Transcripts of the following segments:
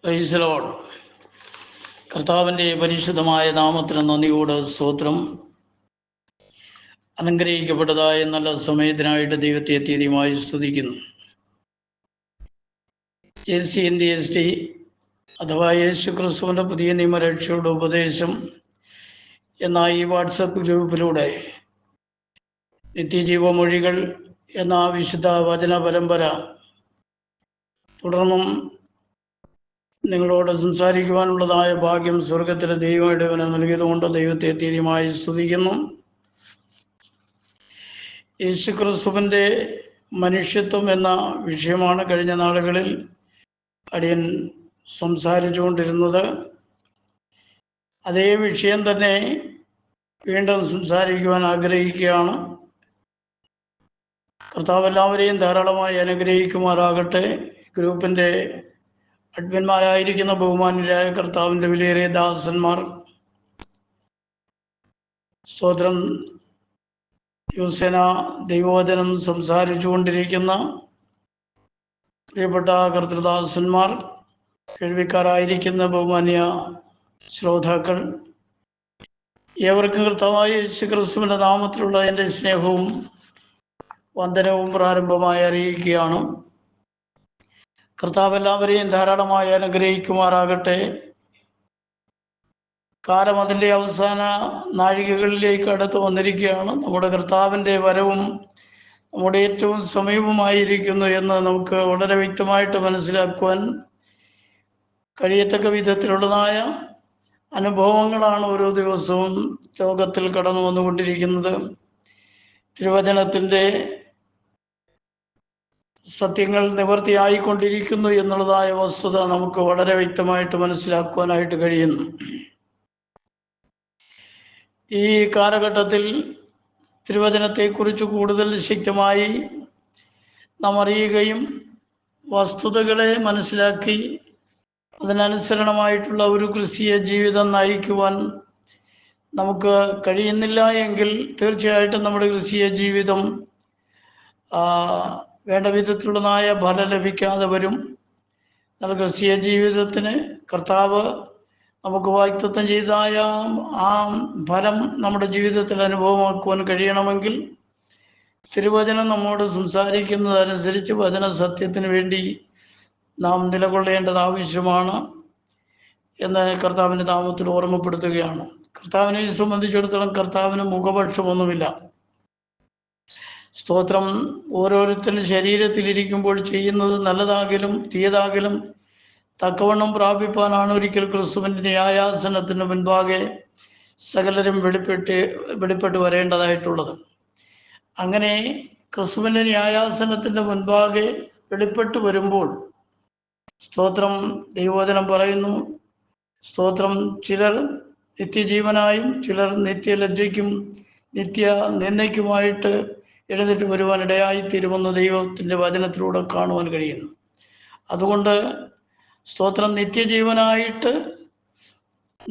Price the Lord. കർത്താവിൻ്റെ പരിശുദ്ധമായ നാമത്തിന് നന്ദിയോട് സ്തോത്രം. അനുഗ്രഹിക്കപ്പെട്ടതായ നല്ല സമയത്തിനായിട്ട് ദൈവത്തെ അത്യധികമായി സ്തുതിക്കുന്നു. JCNDST അഥവാ യേശു ക്രിസ്തുവിൻ്റെ പുതിയ നിയമരക്ഷയുടെ ഉപദേശം എന്ന ഈ വാട്സപ്പ് ഗ്രൂപ്പിലൂടെ നിത്യജീവമൊഴികൾ എന്ന വിശുദ്ധ വചന പരമ്പര തുടർന്നും നിങ്ങളോട് സംസാരിക്കുവാനുള്ളതായ ഭാഗ്യം സ്വർഗത്തിലെ ദൈവം നൽകിയതുകൊണ്ട് ദൈവത്തെ അത്യധികമായി സ്തുതിക്കുന്നു. യേശു ക്രിസ്തുവിൻ്റെ മനുഷ്യത്വം എന്ന വിഷയമാണ് കഴിഞ്ഞ നാളുകളിൽ അടിയൻ സംസാരിച്ചുകൊണ്ടിരുന്നത്. അതേ വിഷയം തന്നെ വീണ്ടും സംസാരിക്കുവാൻ ആഗ്രഹിക്കുകയാണ്. കർത്താവ് എല്ലാവരെയും ധാരാളമായി അനുഗ്രഹിക്കുമാറാകട്ടെ. ഗ്രൂപ്പിൻ്റെ അഡ്മിന്മാരായിരിക്കുന്ന ബഹുമാന്യരായ കർത്താവിൻ്റെ വിലയേറിയ ദാസന്മാർ, സ്തോത്രം, ദിവസേന ദൈവവചനം സംസാരിച്ചു കൊണ്ടിരിക്കുന്ന പ്രിയപ്പെട്ട കർത്തൃദാസന്മാർ, കേൾവിക്കാരായിരിക്കുന്ന ബഹുമാന്യ ശ്രോതാക്കൾ, ഏവർക്കും കർത്താവായ യേശു ക്രിസ്തുവിൻ്റെ നാമത്തിലുള്ള എൻ്റെ സ്നേഹവും വന്ദനവും പ്രാരംഭമായി അറിയിക്കുകയാണ്. കർത്താവ് എല്ലാവരെയും ധാരാളമായി അനുഗ്രഹിക്കുമാറാകട്ടെ. കാലം അതിൻ്റെ അവസാന നാഴികകളിലേക്ക് അടുത്ത് വന്നിരിക്കുകയാണ്. നമ്മുടെ കർത്താവിൻ്റെ വരവും നമ്മുടെ ഏറ്റവും സമീപമായിരിക്കുന്നു എന്ന് നമുക്ക് വളരെ വ്യക്തമായിട്ട് മനസ്സിലാക്കുവാൻ കഴിയത്തക്ക വിധത്തിലുള്ളതായ അനുഭവങ്ങളാണ് ഓരോ ദിവസവും ലോകത്തിൽ കടന്നു വന്നുകൊണ്ടിരിക്കുന്നത്. തിരുവചനത്തിൻ്റെ സത്യങ്ങൾ നിവൃത്തിയായിക്കൊണ്ടിരിക്കുന്നു എന്നുള്ളതായ വസ്തുത നമുക്ക് വളരെ വ്യക്തമായിട്ട് മനസ്സിലാക്കുവാനായിട്ട് കഴിയുന്നു. ഈ കാലഘട്ടത്തിൽ തിരുവചനത്തെക്കുറിച്ച് കൂടുതൽ ശക്തമായി നാം അറിയുകയും വസ്തുതകളെ മനസ്സിലാക്കി അതിനനുസരണമായിട്ടുള്ള ഒരു ക്രിസ്തീയ ജീവിതം നയിക്കുവാൻ നമുക്ക് കഴിയുന്നില്ല എങ്കിൽ തീർച്ചയായിട്ടും നമ്മുടെ ക്രിസ്തീയ ജീവിതം വേണ്ട വിധത്തിലുള്ളതായ ഫലം ലഭിക്കാതെ വരും. നമ്മുടെ ക്രിസ്തീയ ജീവിതത്തിന് കർത്താവ് നമുക്ക് വാഗ്ദത്തം ചെയ്തതായ ആ ഫലം നമ്മുടെ ജീവിതത്തിൽ അനുഭവമാക്കുവാൻ കഴിയണമെങ്കിൽ തിരുവചനം നമ്മോട് സംസാരിക്കുന്നതനുസരിച്ച് വചന സത്യത്തിന് വേണ്ടി നാം നിലകൊള്ളേണ്ടത് ആവശ്യമാണ് എന്ന് കർത്താവിൻ്റെ നാമത്തിൽ ഓർമ്മപ്പെടുത്തുകയാണ്. കർത്താവിനെ സംബന്ധിച്ചിടത്തോളം കർത്താവിന് മുഖപക്ഷമൊന്നുമില്ല. സ്തോത്രം. ഓരോരുത്തരും ശരീരത്തിലിരിക്കുമ്പോൾ ചെയ്യുന്നത് നല്ലതാകലും തീയതാകലും തക്കവണ്ണം പ്രാപിപ്പാനാണ് ഒരിക്കൽ ക്രിസ്തുവിൻ്റെ ന്യായാസനത്തിന് മുൻപാകെ സകലരും വെളിപ്പെട്ട് വരേണ്ടതായിട്ടുള്ളത്. അങ്ങനെ ക്രിസ്തുവിൻ്റെ ന്യായാസനത്തിൻ്റെ മുൻപാകെ വെളിപ്പെട്ട് വരുമ്പോൾ സ്തോത്രം, ദൈവവചനം പറയുന്നു, സ്തോത്രം, ചിലർ നിത്യജീവനായും ചിലർ നിത്യലജ്ജയ്ക്കും നിത്യ നിന്ദയ്ക്കുമായിട്ട് എഴുന്നേറ്റ് വരുവാനിടയായി തീരുമെന്ന് ദൈവത്തിൻ്റെ വചനത്തിലൂടെ കാണുവാൻ കഴിയുന്നു. അതുകൊണ്ട് സ്തോത്രം, നിത്യജീവനായിട്ട്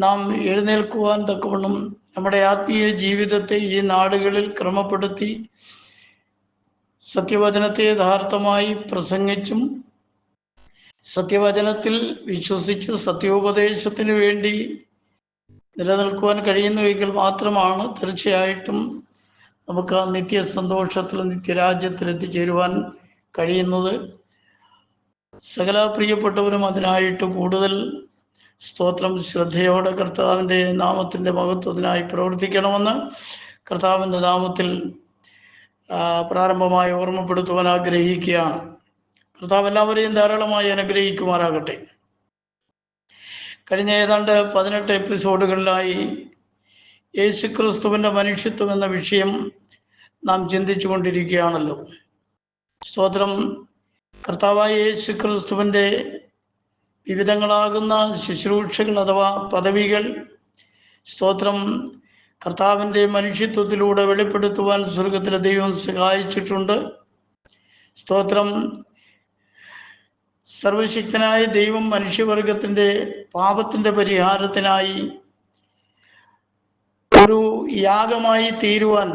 നാം എഴുന്നേൽക്കുവാൻ തക്കവണ്ണം നമ്മുടെ ആത്മീയ ജീവിതത്തെ ഈ നാടുകളിൽ ക്രമപ്പെടുത്തി സത്യവചനത്തെ യഥാർത്ഥമായി പ്രസംഗിച്ചും സത്യവചനത്തിൽ വിശ്വസിച്ച് സത്യോപദേശത്തിന് വേണ്ടി നിലനിൽക്കുവാൻ കഴിയുന്നുവെങ്കിൽ മാത്രമാണ് തീർച്ചയായിട്ടും നമുക്ക് ആ നിത്യ സന്തോഷത്തിൽ നിത്യരാജ്യത്തിൽ എത്തിച്ചേരുവാൻ കഴിയുന്നത്. സകല പ്രിയപ്പെട്ടവരും അതിനായിട്ട് കൂടുതൽ സ്തോത്രം ശ്രദ്ധയോടെ കർത്താവിൻ്റെ നാമത്തിൻ്റെ മഹത്വത്തിനായി പ്രവർത്തിക്കണമെന്ന് കർത്താവിൻ്റെ നാമത്തിൽ പ്രാരംഭമായി ഓർമ്മപ്പെടുത്തുവാൻ ആഗ്രഹിക്കുകയാണ്. കർത്താവ് എല്ലാവരെയും ധാരാളമായി അനുഗ്രഹിക്കുമാറാകട്ടെ. കഴിഞ്ഞ ഏതാണ്ട് 18 എപ്പിസോഡുകളിലായി യേശു ക്രിസ്തുവിൻ്റെ മനുഷ്യത്വം എന്ന വിഷയം നാം ചിന്തിച്ചു കൊണ്ടിരിക്കുകയാണല്ലോ. സ്തോത്രം. കർത്താവായ യേശു ക്രിസ്തുവിൻ്റെ വിവിധങ്ങളാകുന്ന ശുശ്രൂഷകൾ അഥവാ പദവികൾ സ്തോത്രം കർത്താവിൻ്റെ മനുഷ്യത്വത്തിലൂടെ വെളിപ്പെടുത്തുവാൻ സ്വർഗത്തിലെ ദൈവം സഹായിച്ചിട്ടുണ്ട്. സ്തോത്രം. സർവശക്തനായ ദൈവം മനുഷ്യവർഗത്തിൻ്റെ പാപത്തിൻ്റെ പരിഹാരത്തിനായി ഒരു യാഗമായി തീരുവാൻ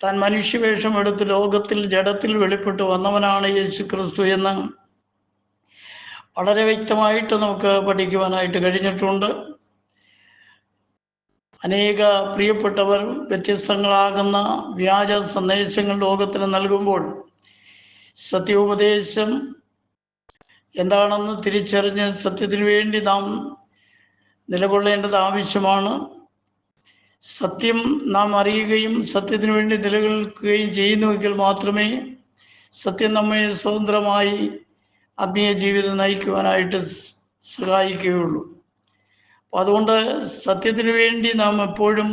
താൻ മനുഷ്യവേഷം എടുത്ത് ലോകത്തിൽ ജഡത്തിൽ വെളിപ്പെട്ടു വന്നവനാണ് യേശു ക്രിസ്തു എന്ന് വളരെ വ്യക്തമായിട്ട് നമുക്ക് പഠിക്കുവാനായിട്ട് കഴിഞ്ഞിട്ടുണ്ട്. അനേക പ്രിയപ്പെട്ടവർ വ്യത്യസ്തങ്ങളാകുന്ന വ്യാജ സന്ദേശങ്ങൾ ലോകത്തിന് നൽകുമ്പോൾ സത്യോപദേശം എന്താണെന്ന് തിരിച്ചറിഞ്ഞ് സത്യത്തിനു വേണ്ടി നാം നിലകൊള്ളേണ്ടത് ആവശ്യമാണ്. സത്യം നാം അറിയുകയും സത്യത്തിനു വേണ്ടി നിലനിൽക്കുകയും ചെയ്യുന്നുവെങ്കിൽ മാത്രമേ സത്യം നമ്മെ സ്വതന്ത്രമായി ആത്മീയ ജീവിതം നയിക്കുവാനായിട്ട് സഹായിക്കുകയുള്ളൂ. അപ്പം അതുകൊണ്ട് സത്യത്തിനു വേണ്ടി നാം എപ്പോഴും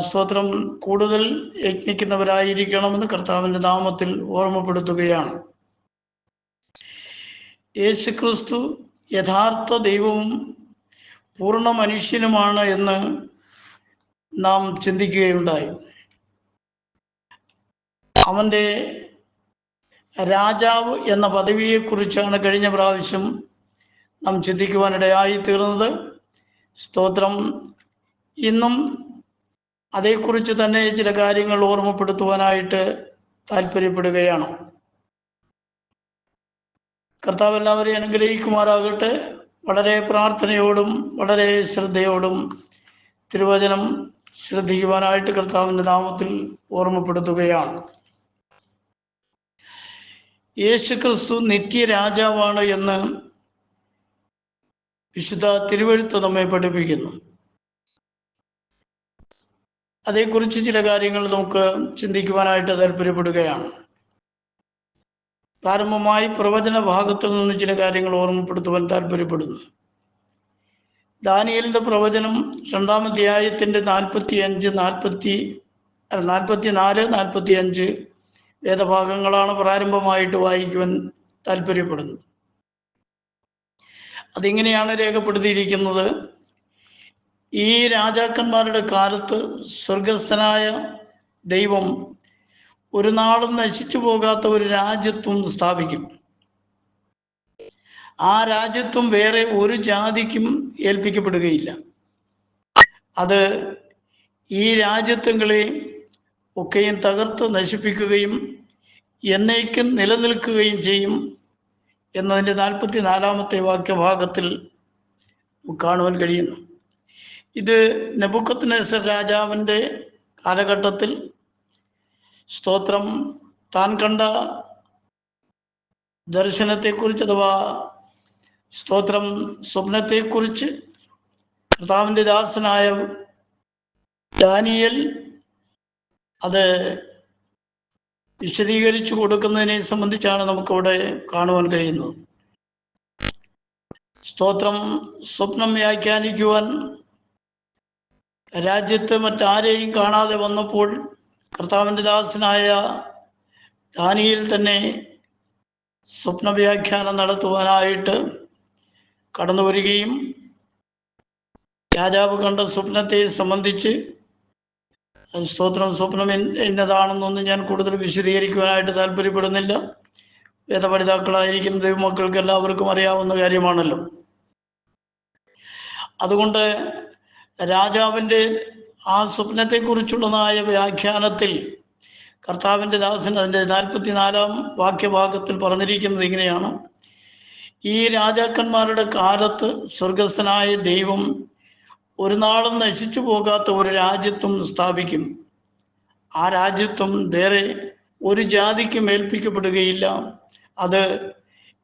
സ്തോത്രം കൂടുതൽ യത്നിക്കുന്നവരായിരിക്കണമെന്ന് കർത്താവിൻ്റെ നാമത്തിൽ ഓർമ്മപ്പെടുത്തുകയാണ്. യേശുക്രിസ്തു യഥാർത്ഥ ദൈവവും പൂർണ്ണ മനുഷ്യനുമാണ് എന്ന് നാം ചിന്തിക്കുകയുണ്ടായി. അവൻ്റെ രാജാവ് എന്ന പദവിയെക്കുറിച്ചാണ് കഴിഞ്ഞ പ്രാവശ്യം നാം ചിന്തിക്കുവാനിടയായി തീർന്നത്. സ്തോത്രം. ഇന്നും അതേക്കുറിച്ച് തന്നെ ചില കാര്യങ്ങൾ ഓർമ്മപ്പെടുത്തുവാനായിട്ട് താല്പര്യപ്പെടുകയാണ്. കർത്താവ് എല്ലാവരെയും അനുഗ്രഹിക്കുമാറാകട്ടെ. വളരെ പ്രാർത്ഥനയോടും വളരെ ശ്രദ്ധയോടും തിരുവചനം ശ്രദ്ധിക്കുവാനായിട്ട് കർത്താവിൻ്റെ നാമത്തിൽ ഓർമ്മപ്പെടുത്തുകയാണ്. യേശുക്രിസ്തു നിത്യരാജാവാണ് എന്ന് വിശുദ്ധ തിരുവെഴുത്ത് നമ്മെ പഠിപ്പിക്കുന്നു. അതേക്കുറിച്ച് ചില കാര്യങ്ങൾ നമുക്ക് ചിന്തിക്കുവാനായിട്ട് താല്പര്യപ്പെടുകയാണ്. പ്രാരംഭമായി പ്രവചന ഭാഗത്തിൽ നിന്ന് ചില കാര്യങ്ങൾ ഓർമ്മപ്പെടുത്തുവാൻ താല്പര്യപ്പെടുന്നു. ദാനിയേലിന്റെ പ്രവചനം 2-ാം അധ്യായത്തിന്റെ 44-45 വേദഭാഗങ്ങളാണ് പ്രാരംഭമായിട്ട് വായിക്കുവാൻ താല്പര്യപ്പെടുന്നത്. അതിങ്ങനെയാണ് രേഖപ്പെടുത്തിയിരിക്കുന്നത്. ഈ രാജാക്കന്മാരുടെ കാലത്ത് സ്വർഗസ്ഥനായ ദൈവം ഒരു നാളും നശിച്ചു പോകാത്ത ഒരു രാജ്യത്വം സ്ഥാപിക്കും. ആ രാജ്യത്വം വേറെ ഒരു ജാതിക്കും ഏൽപ്പിക്കപ്പെടുകയില്ല. അത് ഈ രാജ്യത്വങ്ങളെ ഒക്കെയും തകർത്ത് നശിപ്പിക്കുകയും എന്നേക്കും നിലനിൽക്കുകയും ചെയ്യും എന്നതിൻ്റെ 44-ാമത്തെ വാക്യഭാഗത്തിൽ കാണുവാൻ കഴിയുന്നു. ഇത് നെബൂഖദ്നേസർ രാജാവിൻ്റെ കാലഘട്ടത്തിൽ സ്തോത്രം താൻ കണ്ട ദർശനത്തെക്കുറിച്ച് അഥവാ സ്തോത്രം സ്വപ്നത്തെക്കുറിച്ച് കർത്താവിൻ്റെ ദാസനായ ദാനിയേൽ അത് വിശദീകരിച്ചു കൊടുക്കുന്നതിനെ സംബന്ധിച്ചാണ് നമുക്കിവിടെ കാണുവാൻ കഴിയുന്നത്. സ്തോത്രം സ്വപ്നം വ്യാഖ്യാനിക്കുവാൻ രാജ്യത്ത് മറ്റാരെയും കാണാതെ വന്നപ്പോൾ കർത്താവിൻ്റെ ദാസനായ ദാനിയേൽ തന്നെ സ്വപ്ന വ്യാഖ്യാനം നടത്തുവാനായിട്ട് കടന്നു വരികയും രാജാവ് കണ്ട സ്വപ്നത്തെ സംബന്ധിച്ച് സ്വപ്നം എന്നതാണെന്നൊന്നും ഞാൻ കൂടുതൽ വിശദീകരിക്കുവാനായിട്ട് താല്പര്യപ്പെടുന്നില്ല. വേദപഠിതാക്കളായിരിക്കുന്ന ദൈവമക്കൾക്ക് എല്ലാവർക്കും അറിയാവുന്ന കാര്യമാണല്ലോ. അതുകൊണ്ട് രാജാവിൻ്റെ ആ സ്വപ്നത്തെക്കുറിച്ചുള്ളതായ വ്യാഖ്യാനത്തിൽ കർത്താവിൻ്റെ ദാസൻ അതിൻ്റെ 44-ാം വാക്യഭാഗത്തിൽ പറഞ്ഞിരിക്കുന്നത് ഇങ്ങനെയാണ്: ഈ രാജാക്കന്മാരുടെ കാലത്ത് സ്വർഗസ്ഥനായ ദൈവം ഒരു നാളും നശിച്ചു പോകാത്ത ഒരു രാജ്യത്വം സ്ഥാപിക്കും. ആ രാജ്യത്വം വേറെ ഒരു ജാതിക്കും ഏൽപ്പിക്കപ്പെടുകയില്ല. അത്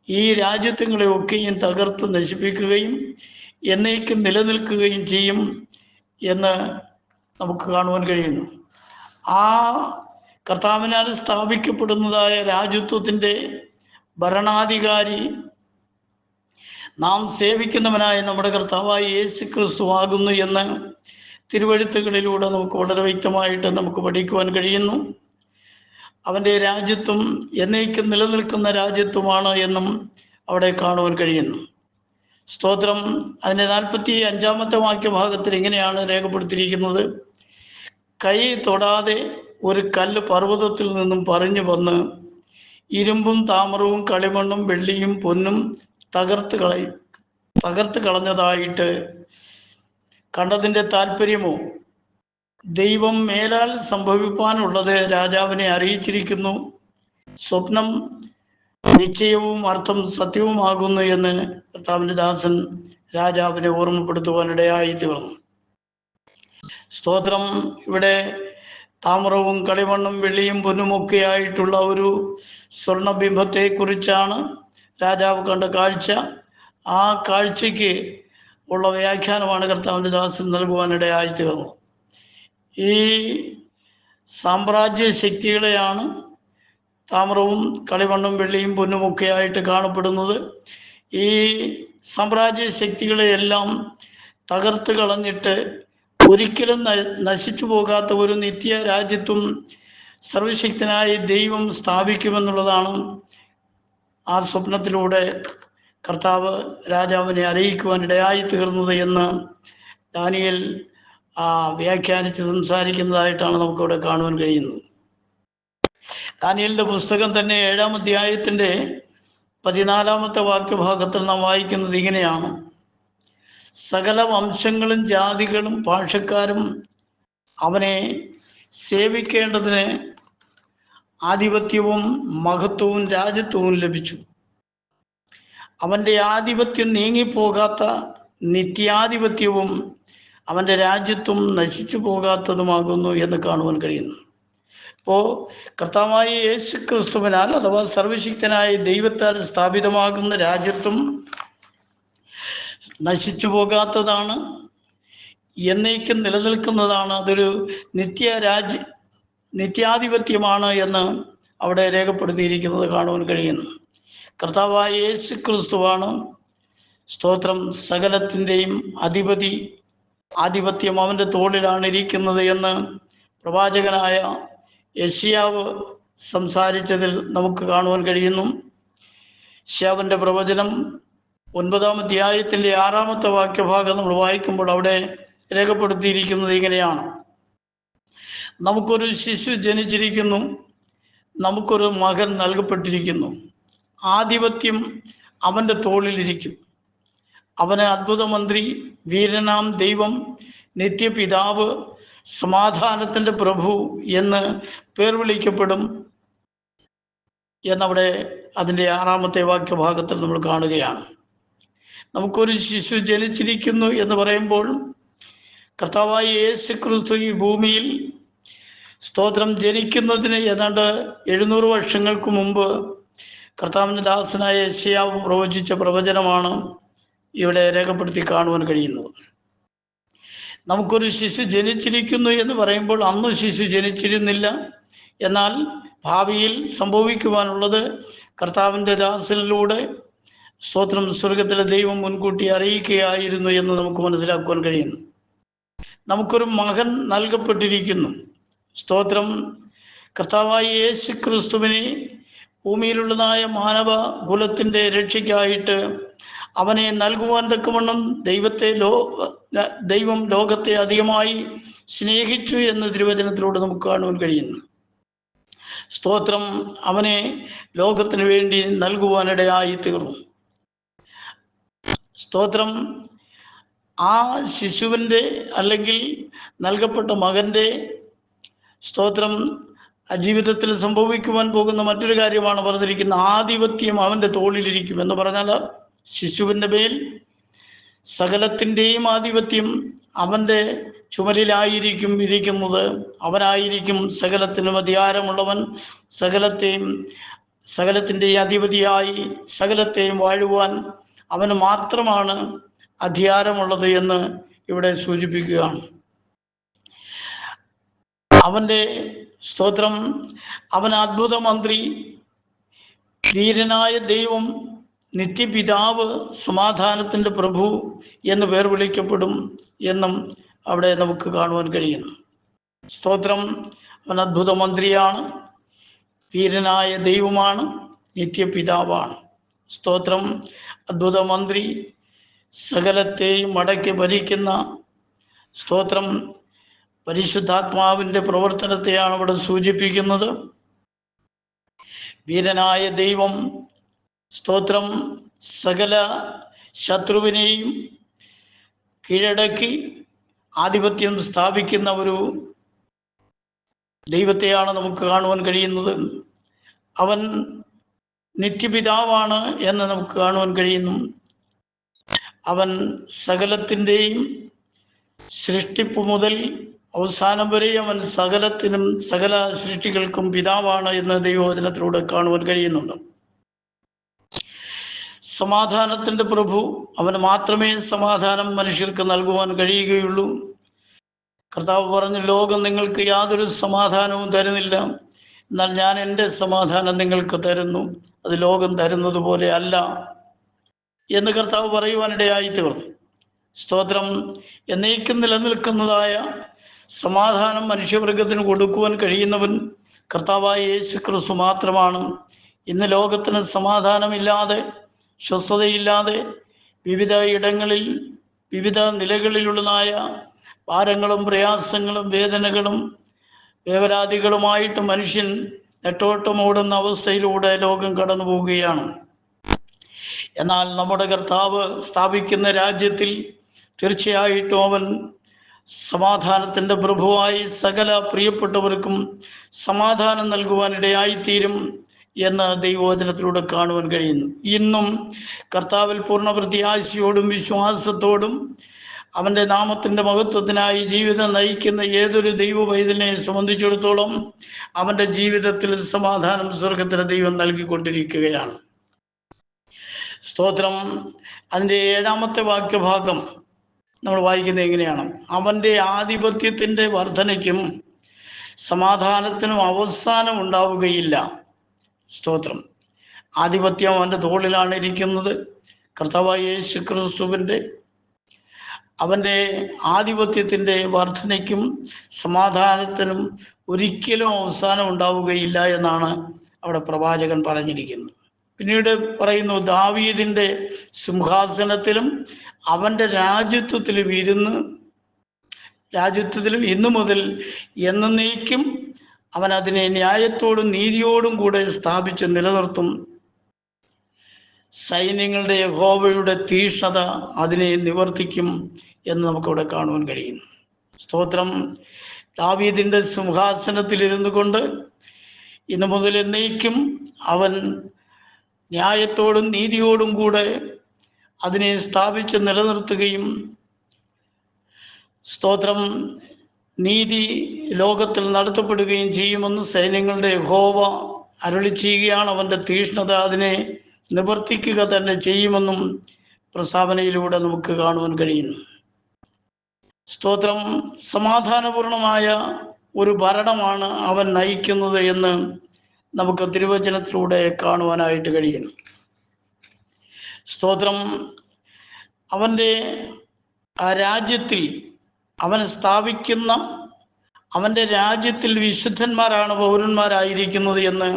ഈ രാജ്യത്വങ്ങളെ ഒക്കെയും തകർത്ത് നശിപ്പിക്കുകയും എന്നേക്കും നിലനിൽക്കുകയും ചെയ്യും എന്ന് നമുക്ക് കാണുവാൻ കഴിയുന്നു. ആ കർത്താവിനാൽ സ്ഥാപിക്കപ്പെടുന്നതായ രാജ്യത്വത്തിൻ്റെ ഭരണാധികാരി നാം സേവിക്കുന്നവനായ നമ്മുടെ കർത്താവായ യേശുക്രിസ്തു ആകുന്നു എന്ന് തിരുവെഴുത്തുകളിലൂടെ നമുക്ക് വളരെ വ്യക്തമായിട്ട് നമുക്ക് പഠിക്കുവാൻ കഴിയുന്നു. അവൻ്റെ രാജ്യത്വം എന്നേക്കും നിലനിൽക്കുന്ന രാജ്യത്വമാണ് എന്നും അവിടെ കാണുവാൻ കഴിയുന്നു. സ്തോത്രം. അതിൻ്റെ 45-ാമത്തെ വാക്യഭാഗത്തിൽ ഇങ്ങനെയാണ് രേഖപ്പെടുത്തിയിരിക്കുന്നത്: കൈ തൊടാതെ ഒരു കല്ല് പർവ്വതത്തിൽ നിന്നും പറഞ്ഞു വന്ന് ഇരുമ്പും താമ്രവും കളിമണ്ണും വെള്ളിയും പൊന്നും തകർത്ത് കളഞ്ഞതായിട്ട് കണ്ടതിൻ്റെ താല്പര്യമോ ദൈവം മേലാൽ സംഭവിപ്പാനുള്ളത് രാജാവിനെ അറിയിച്ചിരിക്കുന്നു. സ്വപ്നം നിശ്ചയവും അർത്ഥം സത്യവുമാകുന്നു എന്ന് കർത്താവിന്റെ ദാസൻ രാജാവിനെ ഓർമ്മപ്പെടുത്തുവാനിടയായി തീർന്നു. സ്തോത്രം. ഇവിടെ താമ്രവും കളിമണ്ണും വെള്ളിയും പൊന്നുമൊക്കെ ആയിട്ടുള്ള ഒരു സ്വർണബിംബത്തെ കുറിച്ചാണ് രാജാവ് കണ്ട കാഴ്ച. ആ കാഴ്ചയ്ക്ക് ഉള്ള വ്യാഖ്യാനമാണ് കർത്താവിന്റെ ദാസൻ നൽകുവാനിടയായി തീർന്നു. ഈ സാമ്രാജ്യ ശക്തികളെയാണ് താമ്രവും കളിമണ്ണും വെള്ളിയും പൊന്നുമൊക്കെ ആയിട്ട് കാണപ്പെടുന്നത്. ഈ സാമ്രാജ്യ ശക്തികളെയെല്ലാം തകർത്ത് കളഞ്ഞിട്ട് ഒരിക്കലും നശിച്ചു പോകാത്ത ഒരു നിത്യ രാജ്യത്വം സർവശക്തനായ ദൈവം സ്ഥാപിക്കുമെന്നുള്ളതാണ് ആ സ്വപ്നത്തിലൂടെ കർത്താവ് രാജാവിനെ അറിയിക്കുവാനിടയായി തീർന്നത് എന്ന് ദാനിയേൽ വ്യാഖ്യാനിച്ച് സംസാരിക്കുന്നതായിട്ടാണ് നമുക്കിവിടെ കാണുവാൻ കഴിയുന്നത്. ദാനിയേലിന്റെ പുസ്തകം തന്നെ 7-ാം അധ്യായത്തിന്റെ 14-ാമത്തെ വാക്യഭാഗത്തിൽ നാം വായിക്കുന്നത് ഇങ്ങനെയാണ്: സകല വംശങ്ങളും ജാതികളും ഭാഷക്കാരും അവനെ സേവിക്കേണ്ടതിന് ആധിപത്യവും മഹത്വവും രാജ്യത്വവും ലഭിച്ചു. അവൻ്റെ ആധിപത്യം നീങ്ങിപ്പോകാത്ത നിത്യാധിപത്യവും അവൻ്റെ രാജ്യത്വം നശിച്ചു പോകാത്തതുമാകുന്നു എന്ന് കാണുവാൻ കഴിയുന്നു. അപ്പോൾ കർത്താവായ യേശു ക്രിസ്തുവിനാൽ അഥവാ സർവശക്തനായ ദൈവത്താൽ സ്ഥാപിതമാകുന്ന രാജ്യത്വം നശിച്ചു പോകാത്തതാണ്, എന്നേക്കും നിലനിൽക്കുന്നതാണ്. അതൊരു നിത്യാധിപത്യമാണ് എന്ന് അവിടെ രേഖപ്പെടുത്തിയിരിക്കുന്നത് കാണുവാൻ കഴിയുന്നു. കർത്താവായ യേശു ക്രിസ്തുവാണ് സ്തോത്രം സകലത്തിൻ്റെയും ആധിപത്യം അവൻ്റെ തോളിലാണ് ഇരിക്കുന്നത് എന്ന് പ്രവാചകനായ യെശയ്യാവ് സംസാരിച്ചതിൽ നമുക്ക് കാണുവാൻ കഴിയുന്നു. യെശയ്യാവിൻ്റെ പ്രവചനം 9-ാം അധ്യായത്തിൻ്റെ 6-ാമത്തെ വാക്യഭാഗം നമ്മൾ വായിക്കുമ്പോൾ അവിടെ രേഖപ്പെടുത്തിയിരിക്കുന്നത് ഇങ്ങനെയാണ്: നമുക്കൊരു ശിശു ജനിച്ചിരിക്കുന്നു, നമുക്കൊരു മകൻ നൽകപ്പെട്ടിരിക്കുന്നു, ആധിപത്യം അവൻ്റെ തോളിലിരിക്കും. അവന് അത്ഭുതമന്ത്രി, വീരനാം ദൈവം, നിത്യപിതാവ്, സമാധാനത്തിൻ്റെ പ്രഭു എന്ന് പേർ വിളിക്കപ്പെടും എന്നവിടെ അതിൻ്റെ 6-ാമത്തെ വാക്യഭാഗത്തിൽ നമ്മൾ കാണുകയാണ്. നമുക്കൊരു ശിശു ജനിച്ചിരിക്കുന്നു എന്ന് പറയുമ്പോൾ കർത്താവായ യേശു ക്രിസ്തു ഈ ഭൂമിയിൽ സ്തോത്രം ജനിക്കുന്നതിന് ഏതാണ്ട് 700 വർഷങ്ങൾക്ക് മുമ്പ് കർത്താവിൻ്റെ ദാസനായ യെശയ്യാവ് പ്രവചിച്ച പ്രവചനമാണ് ഇവിടെ രേഖപ്പെടുത്തി കാണുവാൻ കഴിയുന്നത്. നമുക്കൊരു ശിശു ജനിച്ചിരിക്കുന്നു എന്ന് പറയുമ്പോൾ അന്ന് ശിശു ജനിച്ചിരുന്നില്ല, എന്നാൽ ഭാവിയിൽ സംഭവിക്കുവാനുള്ളത് കർത്താവിൻ്റെ ദാസനിലൂടെ സ്തോത്രം സ്വർഗത്തിലെ ദൈവം മുൻകൂട്ടി അറിയിക്കുകയായിരുന്നു എന്ന് നമുക്ക് മനസ്സിലാക്കുവാൻ കഴിയുന്നു. നമുക്കൊരു മകൻ നൽകപ്പെട്ടിരിക്കുന്നു. സ്തോത്രം. കർത്താവായ യേശു ക്രിസ്തുവിനെ ഭൂമിയിലുള്ളതായ മാനവ കുലത്തിൻ്റെ രക്ഷയ്ക്കായിട്ട് അവനെ നൽകുവാൻ തക്കവണ്ണം ദൈവം ലോകത്തെ അധികമായി സ്നേഹിച്ചു എന്ന് തിരുവചനത്തിലൂടെ നമുക്ക് കാണുവാൻ കഴിയുന്നു. സ്തോത്രം. അവനെ ലോകത്തിന് വേണ്ടി നൽകുവാനിടയായി തീർന്നു. സ്തോത്രം. ആ ശിശുവിൻ്റെ അല്ലെങ്കിൽ നൽകപ്പെട്ട മകൻ്റെ സ്തോത്രം ജീവിതത്തിൽ സംഭവിക്കുവാൻ പോകുന്ന മറ്റൊരു കാര്യമാണ് പറഞ്ഞിരിക്കുന്നത്: ആധിപത്യം അവൻ്റെ തോളിലിരിക്കും എന്ന് പറഞ്ഞാൽ ശിശുവിൻ്റെ മേൽ സകലത്തിൻ്റെയും ആധിപത്യം അവൻ്റെ ചുമലിലായിരിക്കും ഇരിക്കുന്നത്. അവനായിരിക്കും സകലത്തിനും അധികാരമുള്ളവൻ, സകലത്തിൻ്റെ അധിപതിയായി സകലത്തെയും വാഴുവാൻ അവന് മാത്രമാണ് അധികാരമുള്ളത് എന്ന് ഇവിടെ സൂചിപ്പിക്കുകയാണ്. അവൻ്റെ സ്തോത്രം, അവൻ അത്ഭുതമന്ത്രി, വീരനായ ദൈവം, നിത്യപിതാവ്, സമാധാനത്തിൻ്റെ പ്രഭു എന്ന് പേർ വിളിക്കപ്പെടും എന്നും അവിടെ നമുക്ക് കാണുവാൻ കഴിയുന്നു. സ്തോത്രം. അവൻ അത്ഭുതമന്ത്രിയാണ്, വീരനായ ദൈവമാണ്, നിത്യപിതാവാണ്. സ്തോത്രം. അത്ഭുതമന്ത്രി, സകലത്തെയും അടക്കി ഭരിക്കുന്ന സ്തോത്രം പരിശുദ്ധാത്മാവിൻ്റെ പ്രവർത്തനത്തെയാണ് ഇവിടെ സൂചിപ്പിക്കുന്നത്. വീരനായ ദൈവം സ്തോത്രം സകല ശത്രുവിനെയും കീഴടക്കി ആധിപത്യം സ്ഥാപിക്കുന്ന ഒരു ദൈവത്തെയാണ് നമുക്ക് കാണുവാൻ കഴിയുന്നത്. അവൻ നിത്യപിതാവാണ് എന്ന് നമുക്ക് കാണുവാൻ കഴിയുന്നു. അവൻ സകലത്തിൻ്റെയും സൃഷ്ടിപ്പ് മുതൽ അവസാനം വരെ അവൻ സകലത്തിനും സകല സൃഷ്ടികൾക്കും പിതാവാണ് എന്ന് ദൈവവചനത്തിലൂടെ കാണുവാൻ കഴിയുന്നുണ്ട്. സമാധാനത്തിൻ്റെ പ്രഭു, അവന് മാത്രമേ സമാധാനം മനുഷ്യർക്ക് നൽകുവാൻ കഴിയുകയുള്ളൂ. കർത്താവ് പറഞ്ഞു, ലോകം നിങ്ങൾക്ക് യാതൊരു സമാധാനവും തരുന്നില്ല, എന്നാൽ ഞാൻ എൻ്റെ സമാധാനം നിങ്ങൾക്ക് തരുന്നു, അത് ലോകം തരുന്നത് പോലെ അല്ല എന്ന് കർത്താവ് പറയുവാനിടയായി തീർന്നു. സ്തോത്രം. എന്നേക്കും നിലനിൽക്കുന്നതായ സമാധാനം മനുഷ്യവർഗത്തിന് കൊടുക്കുവാൻ കഴിയുന്നവൻ കർത്താവായ യേശു ക്രിസ്തു മാത്രമാണ്. ഇന്ന് ലോകത്തിന് സമാധാനമില്ലാതെ, സ്വസ്ഥതയില്ലാതെ, വിവിധ ഇടങ്ങളിൽ വിവിധ നിലകളിലുള്ളതായ ഭാരങ്ങളും പ്രയാസങ്ങളും വേദനകളും വേവലാതികളുമായിട്ട് മനുഷ്യൻ നെട്ടോട്ടമോടുന്ന അവസ്ഥയിലൂടെ ലോകം കടന്നു പോവുകയാണ്. എന്നാൽ നമ്മുടെ കർത്താവ് സ്ഥാപിക്കുന്ന രാജ്യത്തിൽ തീർച്ചയായിട്ടും അവൻ സമാധാനത്തിൻ്റെ പ്രഭുവായി സകല പ്രിയപ്പെട്ടവർക്കും സമാധാനം നൽകുവാനിടയായിത്തീരും എന്ന് ദൈവവചനത്തിലൂടെ കാണുവാൻ കഴിയുന്നു. ഇന്നും കർത്താവിൽ പൂർണ്ണ പ്രത്യാശയോടും വിശ്വാസത്തോടും അവൻ്റെ നാമത്തിൻ്റെ മഹത്വത്തിനായി ജീവിതം നയിക്കുന്ന ഏതൊരു ദൈവ പൈതലിനെ സംബന്ധിച്ചിടത്തോളം അവൻ്റെ ജീവിതത്തിൽ സമാധാനം സ്വർഗത്തിലെ ദൈവം നൽകിക്കൊണ്ടിരിക്കുകയാണ്. സ്തോത്രം. അതിൻ്റെ 7-ാമത്തെ വാക്യഭാഗം നമ്മൾ വായിക്കുന്നത് എങ്ങനെയാണ്? അവൻ്റെ ആധിപത്യത്തിൻ്റെ വർധനയ്ക്കും സമാധാനത്തിനും അവസാനം ഉണ്ടാവുകയില്ല. സ്തോത്രം. ആധിപത്യം അവൻ്റെ തോളിലാണ് ഇരിക്കുന്നത്. കർത്താവായ യേശു ക്രിസ്തുവിൻ്റെ അവൻ്റെ ആധിപത്യത്തിൻ്റെ വർധനയ്ക്കും സമാധാനത്തിനും ഒരിക്കലും അവസാനം ഉണ്ടാവുകയില്ല എന്നാണ് അവിടെ പ്രവാചകൻ പറഞ്ഞിരിക്കുന്നത്. പിന്നീട് പറയുന്നു, ദാവീദിൻ്റെ സിംഹാസനത്തിലും അവൻ്റെ രാജ്യത്വത്തിലും ഇന്നു മുതൽ എന്നേക്കും അവൻ അതിനെ ന്യായത്തോടും നീതിയോടും കൂടെ സ്ഥാപിച്ച് നിലനിർത്തും. സൈന്യങ്ങളുടെ യഹോവയുടെ തീക്ഷ്ണത അതിനെ നിവർത്തിക്കും എന്ന് നമുക്കിവിടെ കാണുവാൻ കഴിയുന്നു. സ്തോത്രം. ദാവീദിൻ്റെ സിംഹാസനത്തിലിരുന്നു കൊണ്ട് ഇന്നു മുതൽ എന്നേക്കും അവൻ ന്യായത്തോടും നീതിയോടും കൂടെ അതിനെ സ്ഥാപിച്ച് നിലനിർത്തുകയും, സ്തോത്രം, നീതി ലോകത്തിൽ നടത്തപ്പെടുകയും ചെയ്യുമെന്ന് സൈന്യങ്ങളുടെ യഹോവ അരുളി ചെയ്യുകയാണ്. അവൻ്റെ തീക്ഷ്ണത അതിനെ നിവർത്തിക്കുക തന്നെ ചെയ്യുമെന്നും പ്രസ്താവനയിലൂടെ നമുക്ക് കാണുവാൻ കഴിയുന്നു. സ്തോത്രം. സമാധാനപൂർണമായ ഒരു ഭരണമാണ് അവൻ നയിക്കുന്നത് എന്ന് നമുക്ക് തിരുവചനത്തിലൂടെ കാണുവാനായിട്ട് കഴിയുന്നു. സ്തോത്രം. അവൻ്റെ ആ രാജ്യത്തിൽ അവൻ സ്ഥാപിക്കുന്ന അവൻ്റെ രാജ്യത്തിൽ വിശുദ്ധന്മാരാണ് പൗരന്മാരായിരിക്കുന്നത് എന്ന്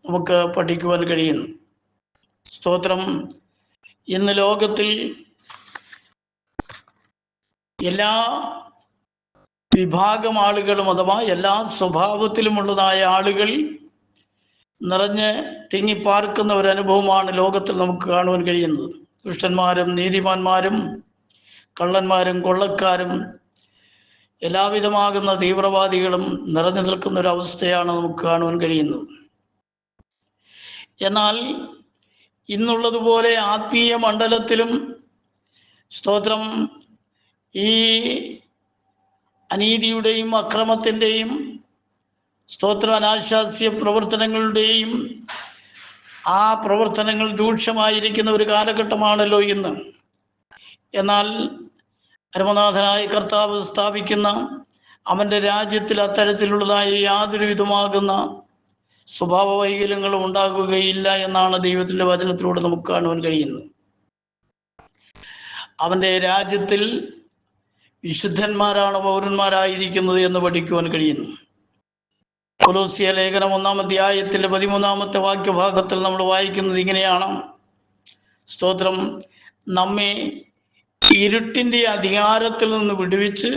നമുക്ക് പഠിക്കുവാൻ കഴിയുന്നു. സ്തോത്രം. ഇന്ന് ലോകത്തിൽ എല്ലാ വിഭാഗം ആളുകളും അഥവാ എല്ലാ സ്വഭാവത്തിലുമുള്ളതായ ആളുകൾ നിറഞ്ഞ് തിങ്ങിപ്പാർക്കുന്ന ഒരു അനുഭവമാണ് ലോകത്തിൽ നമുക്ക് കാണുവാൻ കഴിയുന്നത്. ദുഷ്ടന്മാരും നീതിമാന്മാരും കള്ളന്മാരും കൊള്ളക്കാരും എല്ലാവിധമാകുന്ന തീവ്രവാദികളും നിറഞ്ഞു നിൽക്കുന്ന ഒരു അവസ്ഥയാണ് നമുക്ക് കാണുവാൻ കഴിയുന്നത്. എന്നാൽ ഇന്നുള്ളതുപോലെ ആത്മീയ മണ്ഡലത്തിലും, സ്തോത്രം, ഈ അനീതിയുടെയും അക്രമത്തിൻ്റെയും, സ്തോത്ര, അനാശാസ്യ പ്രവർത്തനങ്ങളുടെയും ആ പ്രവർത്തനങ്ങൾ രൂക്ഷമായിരിക്കുന്ന ഒരു കാലഘട്ടമാണല്ലോ ഇന്ന്. എന്നാൽ പരമനാഥനായ കർത്താവ് സ്ഥാപിക്കുന്ന അവൻ്റെ രാജ്യത്തിൽ അത്തരത്തിലുള്ളതായ യാതൊരു വിധമാകുന്ന സ്വഭാവ വൈകല്യങ്ങളും ഉണ്ടാകുകയില്ല എന്നാണ് ദൈവത്തിൻ്റെ വചനത്തിലൂടെ നമുക്ക് കാണുവാൻ കഴിയുന്നത്. അവൻ്റെ രാജ്യത്തിൽ വിശുദ്ധന്മാരാണ് പൗരന്മാരായിരിക്കുന്നത് എന്ന് പഠിക്കുവാൻ കഴിയുന്നു. കൊലോസ്യ ലേഖനം 1-ാം അധ്യായത്തിൻ്റെ 13-ാമത്തെ വാക്യഭാഗത്തിൽ നമ്മൾ വായിക്കുന്നത് ഇങ്ങനെയാണ്. സ്തോത്രം. നമ്മെ ഇരുട്ടിൻ്റെ അധികാരത്തിൽ നിന്ന് വിടുവിച്ച്